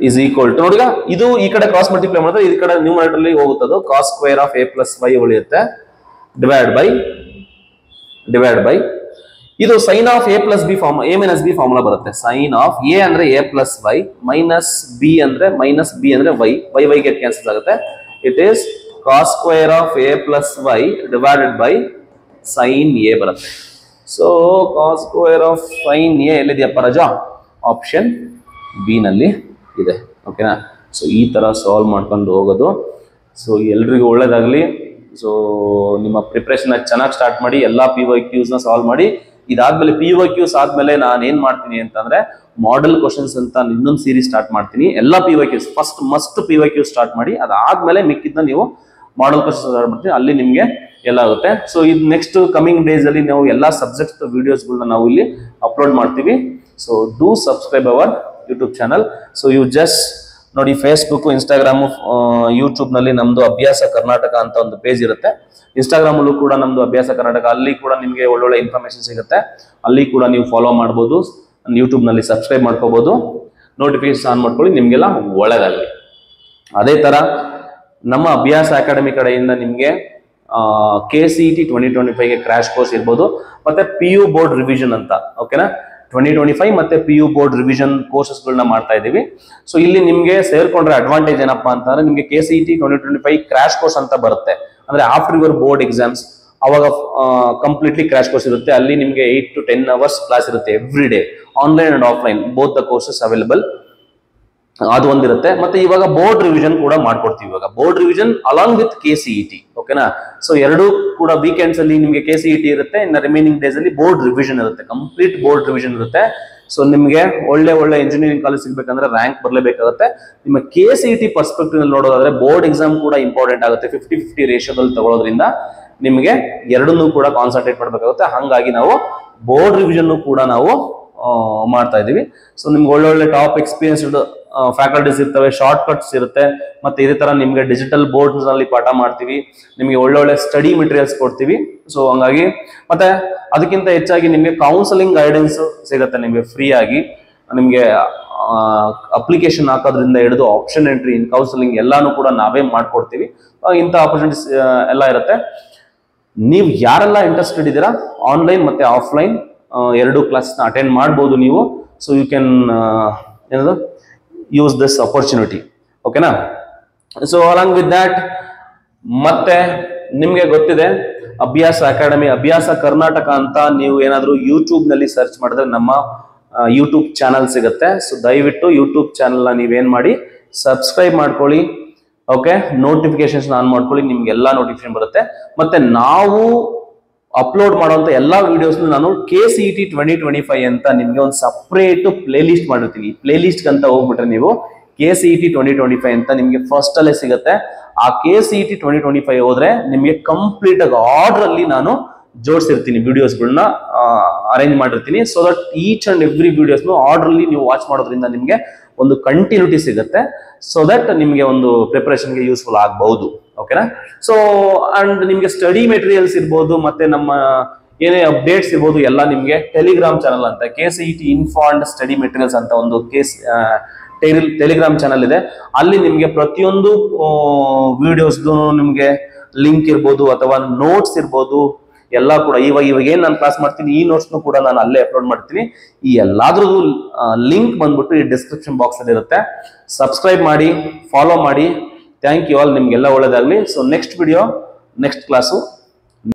is equal to ನೋಡಿ, ಇದು ಈ ಕಡೆ ಕ್ರಾಸ್ ಮಲ್ಟಿಪ್ಲೈ ಮಾಡಿದ್ರೆ ಈ ಕಡೆ ನ್ಯೂಮರೇಟರ್ ಅಲ್ಲಿ ಹೋಗುತ್ತದು, cos square of A plus y ಉಳಿಯುತ್ತೆ, ಡಿವೈಡ್ ಬೈ ಇದು sine of A plus B form, A minus B formula ಬರುತ್ತೆ. ಸೈನ್ ಆಫ್ ಎ ಅಂದ್ರೆ A plus Y, minus B ಅಂದ್ರೆ ಮೈನಸ್ ಬಿ ಅಂದ್ರೆ ವೈ, ವೈ ಗೆಟ್ ಕ್ಯಾನ್ಸಲ್ ಆಗುತ್ತೆ. It is cos square of A plus Y divided by sine A ಬರುತ್ತೆ. So cos square of sine A ಎಲ್ಲಿದೆಯಪ್ಪ ರಾಜಾ? Option B ನಲ್ಲಿ ಇದೆ. ಓಕೆನಾ? So ಈ ತರ ಸಾಲ್ವ್ ಮಾಡ್ಕೊಂಡು ಹೋಗೋದು. ಸೊ ಎಲ್ರಿಗೂ ಒಳ್ಳೇದಾಗ್ಲಿ. ಸೊ ನಿಮ್ಮ ಪ್ರಿಪ್ರೇಷನ್ ಚೆನ್ನಾಗಿ ಸ್ಟಾರ್ಟ್ ಮಾಡಿ, ಎಲ್ಲಾ PYQs ನ ಸಾಲ್ವ್ ಮಾಡಿ. ಇದಾದ್ಮೇಲೆ PYQs ಆದ್ಮೇಲೆ ನಾನು ಏನ್ ಮಾಡ್ತೀನಿ ಅಂತಂದ್ರೆ ಮಾಡೆಲ್ ಕ್ವಶನ್ಸ್ ಅಂತ ಇನ್ನೊಂದು ಸೀರೀಸ್ ಸ್ಟಾರ್ಟ್ ಮಾಡ್ತೀನಿ. ಎಲ್ಲಾ PYQs first must PYQs start ಮಾಡಿ, ಅದಾದ್ಮೇಲೆ ಮಿಕ್ಕಿದ್ನ ನೀವು ಮಾಡೆಲ್ ಕ್ವಶನ್ಸ್ ಸ್ಟಾರ್ಟ್ ಮಾಡ್ತೀನಿ, ಅಲ್ಲಿ ನಿಮ್ಗೆ ಎಲ್ಲ ಆಗುತ್ತೆ. ಸೊ ಇದು ನೆಕ್ಸ್ಟ್ ಕಮಿಂಗ್ ಡೇಸ್ ಅಲ್ಲಿ ನಾವು ಎಲ್ಲಾ ಸಬ್ಜೆಕ್ಟ್ ವಿಡಿಯೋಸ್ಗಳನ್ನ ನಾವು ಇಲ್ಲಿ ಅಪ್ಲೋಡ್ ಮಾಡ್ತೀವಿ. So do subscribe our YouTube channel. So you just ನೋಡಿ, ಫೇಸ್ಬುಕ್, ಇನ್ಸ್ಟಾಗ್ರಾಮು, ಯೂಟ್ಯೂಬ್ ನಲ್ಲಿ ನಮ್ದು ಅಭ್ಯಾಸ ಕರ್ನಾಟಕ ಅಂತ ಒಂದು ಪೇಜ್ ಇರುತ್ತೆ. ಇನ್ಸ್ಟಾಗ್ರಾಮ್ ಅಲ್ಲೂ ಕೂಡ ನಮ್ದು ಅಭ್ಯಾಸ ಕರ್ನಾಟಕ, ಅಲ್ಲಿ ಕೂಡ ನಿಮಗೆ ಒಳ್ಳೊಳ್ಳೆ ಇನ್ಫಾರ್ಮೇಶನ್ ಸಿಗುತ್ತೆ, ಅಲ್ಲಿ ಕೂಡ ನೀವು ಫಾಲೋ ಮಾಡ್ಬೋದು. ಯೂಟ್ಯೂಬ್ ನಲ್ಲಿ ಸಬ್ಸ್ಕ್ರೈಬ್ ಮಾಡ್ಕೋಬಹುದು, ನೋಟಿಫಿಕೇಶನ್ ಆನ್ ಮಾಡ್ಕೊಳ್ಳಿ, ನಿಮ್ಗೆಲ್ಲ ಒಳ್ಳೇದಾಗಲಿ. ಅದೇ ತರ ನಮ್ಮ ಅಭ್ಯಾಸ ಅಕಾಡೆಮಿ ಕಡೆಯಿಂದ ನಿಮ್ಗೆ KCET 2025ಗೆ ಕ್ರಾಶ್ ಕೋರ್ಸ್ ಇರ್ಬೋದು, ಮತ್ತೆ PU ಬೋರ್ಡ್ ರಿವಿಷನ್ ಅಂತ, ಓಕೆನಾ, 2025 ಮತ್ತೆ PU ಬೋರ್ಡ್ ರಿವಿಷನ್ ಕೋರ್ಸಸ್ಗಳನ್ನ ಮಾಡ್ತಾ ಇದೀವಿ. ಸೊ ಇಲ್ಲಿ ನಿಮ್ಗೆ ಸೇರ್ಕೊಂಡ್ರೆ ಅಡ್ವಾಂಟೇಜ್ ಏನಪ್ಪಾ ಅಂತಂದ್ರೆ ನಿಮ್ಗೆ KCET 2025 ಕ್ರಾಶ್ ಕೋರ್ಸ್ ಅಂತ ಬರುತ್ತೆ. ಅಂದ್ರೆ ಆಫ್ಟರ್ ಯುವರ್ ಬೋರ್ಡ್ ಎಕ್ಸಾಮ್ಸ್ ಅವಾಗ ಕಂಪ್ಲೀಟ್ಲಿ ಕ್ರಾಶ್ ಕೋರ್ಸ್ ಇರುತ್ತೆ. ಅಲ್ಲಿ ನಿಮ್ಗೆ 8 to 10 hours ಕ್ಲಾಸ್ ಇರುತ್ತೆ every day, online and offline both the courses available. ಅದು ಒಂದಿರುತ್ತೆ. ಮತ್ತೆ ಇವಾಗ ಬೋರ್ಡ್ ರಿವಿಷನ್ ಕೂಡ ಮಾಡ್ಕೊಡ್ತೀವಿ. ಇವಾಗ board revision along with KCET, ಓಕೆನಾ. ಸೊ ಎರಡು ಕೂಡ ವೀಕೆಂಡ್ಸ್ ಅಲ್ಲಿ ನಿಮ್ಗೆ KCET ಇರುತ್ತೆ, ಇನ್ನು ರಿಮೈನಿಂಗ್ ಡೇಸ್ ಅಲ್ಲಿ ಬೋರ್ಡ್ ರಿವಿಷನ್ ಇರುತ್ತೆ, ಕಂಪ್ಲೀಟ್ ಬೋರ್ಡ್ ರಿವಿಷನ್ ಇರುತ್ತೆ. ಸೊ ನಿಮ್ಗೆ ಒಳ್ಳೆ ಇಂಜಿನಿಯರಿಂಗ್ ಕಾಲೇಜ್ ಸಿಗ್ಬೇಕಂದ್ರೆ ರ್ಯಾಂಕ್ ಬರಲೇಬೇಕಾಗುತ್ತೆ. ನಿಮ್ಮ KCET ಪರ್ಸ್ಪೆಕ್ಟಿವ್ ನೋಡೋದಾದ್ರೆ ಬೋರ್ಡ್ ಎಕ್ಸಾಮ್ ಕೂಡ ಇಂಪಾರ್ಟೆಂಟ್ ಆಗುತ್ತೆ. 50-50 ರೇಷಿಯೋದಲ್ಲಿ ತಗೊಳ್ಳೋದ್ರಿಂದ ನಿಮ್ಗೆ ಎರಡನ್ನೂ ಕೂಡ ಕಾನ್ಸಂಟ್ರೇಟ್ ಮಾಡಬೇಕಾಗುತ್ತೆ. ಹಾಗಾಗಿ ನಾವು ಬೋರ್ಡ್ ರಿವಿಷನ್ ಕೂಡ ನಾವು ಮಾಡ್ತಾ ಇದೀವಿ. ಸೊ ನಿಮ್ಗೆ ಒಳ್ಳೊಳ್ಳೆ ಟಾಪ್ ಎಕ್ಸ್ಪೀರಿಯನ್ಸ್ಡ್ ಫ್ಯಾಕಲ್ಟೀಸ್ ಇರ್ತವೆ, ಶಾರ್ಟ್ ಕಟ್ಸ್ ಇರುತ್ತೆ, ಮತ್ತೆ ಇದೇ ತರ ನಿಮ್ಗೆ ಡಿಜಿಟಲ್ ಬೋರ್ಡ್ಸ್ ನಲ್ಲಿ ಪಾಠ ಮಾಡ್ತೀವಿ, ನಿಮ್ಗೆ ಒಳ್ಳೊಳ್ಳೆ ಸ್ಟಡಿ ಮೆಟೀರಿಯಲ್ಸ್ ಕೊಡ್ತೀವಿ. ಸೊ ಹಂಗಾಗಿ ಮತ್ತೆ ಅದಕ್ಕಿಂತ ಹೆಚ್ಚಾಗಿ ನಿಮ್ಗೆ ಕೌನ್ಸಲಿಂಗ್ ಗೈಡೆನ್ಸ್ ಸಿಗುತ್ತೆ ನಿಮ್ಗೆ ಫ್ರೀ ಆಗಿ. ನಿಮ್ಗೆ ಅಪ್ಲಿಕೇಶನ್ ಹಾಕೋದ್ರಿಂದ ಹಿಡಿದು ಆಪ್ಷನ್ ಎಂಟ್ರಿ, ಕೌನ್ಸಲಿಂಗ್ ಎಲ್ಲಾನು ಕೂಡ ನಾವೇ ಮಾಡ್ಕೊಡ್ತೀವಿ. ಇಂಥ ಆಪರ್ಚುನಿಟೀಸ್ ಎಲ್ಲ ಇರುತ್ತೆ. ನೀವು ಯಾರೆಲ್ಲ ಇಂಟ್ರೆಸ್ಟೆಡ್ ಇದ್ದೀರಾ ಆನ್ಲೈನ್ ಮತ್ತೆ ಆಫ್ಲೈನ್ ಎರಡು ಕ್ಲಾಸ್ನ ಅಟೆಂಡ್ ಮಾಡ್ಬೋದು ನೀವು. ಸೊ ಯು ಕ್ಯಾನ್ ಏನದು ಯೂಸ್ ದಿಸ್ ಅಪರ್ಚುನಿಟಿ. ಓಕೆನಾ? ಸೊ ಅಲಾಂಗ್ ವಿತ್ ದ್ಯಾಟ್ ಮತ್ತೆ ನಿಮ್ಗೆ ಗೊತ್ತಿದೆ ಅಭ್ಯಾಸ ಅಕಾಡೆಮಿ, ಅಭ್ಯಾಸ ಕರ್ನಾಟಕ ಅಂತ ನೀವು ಏನಾದರೂ ಯೂಟ್ಯೂಬ್ ನಲ್ಲಿ ಸರ್ಚ್ ಮಾಡಿದ್ರೆ ನಮ್ಮ ಯೂಟ್ಯೂಬ್ ಚಾನಲ್ ಸಿಗುತ್ತೆ. ಸೊ ದಯವಿಟ್ಟು ಯೂಟ್ಯೂಬ್ ಚಾನಲ್ನ ನೀವೇನ್ ಮಾಡಿ ಸಬ್ಸ್ಕ್ರೈಬ್ ಮಾಡ್ಕೊಳ್ಳಿ. ಓಕೆ, ನೋಟಿಫಿಕೇಶನ್ಸ್ ಆನ್ ಮಾಡ್ಕೊಳ್ಳಿ, ನಿಮ್ಗೆಲ್ಲ ನೋಟಿಫಿಕೇಶನ್ ಬರುತ್ತೆ. ಮತ್ತೆ ನಾವು ಅಪ್ಲೋಡ್ ಮಾಡುವಂತ ಎಲ್ಲಾ ವಿಡಿಯೋಸ್ ನಾನು KCET 2025 ಅಂತ ನಿಮ್ಗೆ ಒಂದು ಸಪರೇಟ್ ಪ್ಲೇ ಲಿಸ್ಟ್ ಮಾಡಿರ್ತೀವಿ. ಪ್ಲೇ ಲಿಸ್ಟ್ ಅಂತ ಹೋಗ್ಬಿಟ್ರೆ ನೀವು KCET 2025 ಅಂತ ನಿಮ್ಗೆ ಫಸ್ಟ್ ಅಲ್ಲೇ ಸಿಗುತ್ತೆ. ಆ KCET 2025 ಹೋದ್ರೆ ನಿಮ್ಗೆ ಕಂಪ್ಲೀಟ್ ಆಗಿ ಆರ್ಡರ್ ಅಲ್ಲಿ ನಾನು ಜೋಡಿಸಿರ್ತೀನಿ, ವಿಡಿಯೋಸ್ಗಳನ್ನ ಅರೇಂಜ್ ಮಾಡಿರ್ತೀನಿ. So that each and every videos order ಅಲ್ಲಿ ನೀವು ವಾಚ್ ಮಾಡೋದ್ರಿಂದ ನಿಮ್ಗೆ ಒಂದು ಕಂಟಿನ್ಯೂಟಿ ಸಿಗುತ್ತೆ. ಸೊ ದಟ್ ನಿಮ್ಗೆ ಒಂದು ಪ್ರಿಪರೇಷನ್ಗೆ ಯೂಸ್ಫುಲ್ ಆಗಬಹುದು. ಓಕೆನಾ? ಸೊ ಅಂಡ್ ನಿಮ್ಗೆ ಸ್ಟಡಿ ಮೆಟೀರಿಯಲ್ಸ್ ಇರ್ಬೋದು, ಮತ್ತೆ ನಮ್ಮ ಏನೇ ಅಪ್ಡೇಟ್ಸ್ ಇರ್ಬೋದು, ಎಲ್ಲ ನಿಮ್ಗೆ ಟೆಲಿಗ್ರಾಮ್ ಚಾನಲ್ ಅಂತ KCET info and study materials ಅಂತ ಒಂದು ಟೆಲಿಗ್ರಾಮ್ ಚಾನಲ್ ಇದೆ. ಅಲ್ಲಿ ನಿಮ್ಗೆ ಪ್ರತಿಯೊಂದು ವಿಡಿಯೋಸ್ದು ನಿಮ್ಗೆ ಲಿಂಕ್ ಇರ್ಬೋದು ಅಥವಾ ನೋಟ್ಸ್ ಇರ್ಬೋದು, ಎಲ್ಲ ಕೂಡ ಇವಾಗ ಏನ್ ನಾನು ಕ್ಲಾಸ್ ಮಾಡ್ತೀನಿ ಈ ನೋಟ್ಸ್ನು ಕೂಡ ನಾನು ಅಲ್ಲೇ ಅಪ್ಲೋಡ್ ಮಾಡ್ತೀನಿ. ಈ ಎಲ್ಲಾದ್ರದ್ದು ಲಿಂಕ್ ಬಂದ್ಬಿಟ್ಟು ಈ ಡಿಸ್ಕ್ರಿಪ್ಷನ್ ಬಾಕ್ಸ್ ಅಲ್ಲಿ ಇರುತ್ತೆ. ಸಬ್ಸ್ಕ್ರೈಬ್ ಮಾಡಿ, ಫಾಲೋ ಮಾಡಿ. Thank you all. ನಿಮ್ಗೆಲ್ಲ ಒಳ್ಳೇದಾಗ್ಲಿ. So next video, next class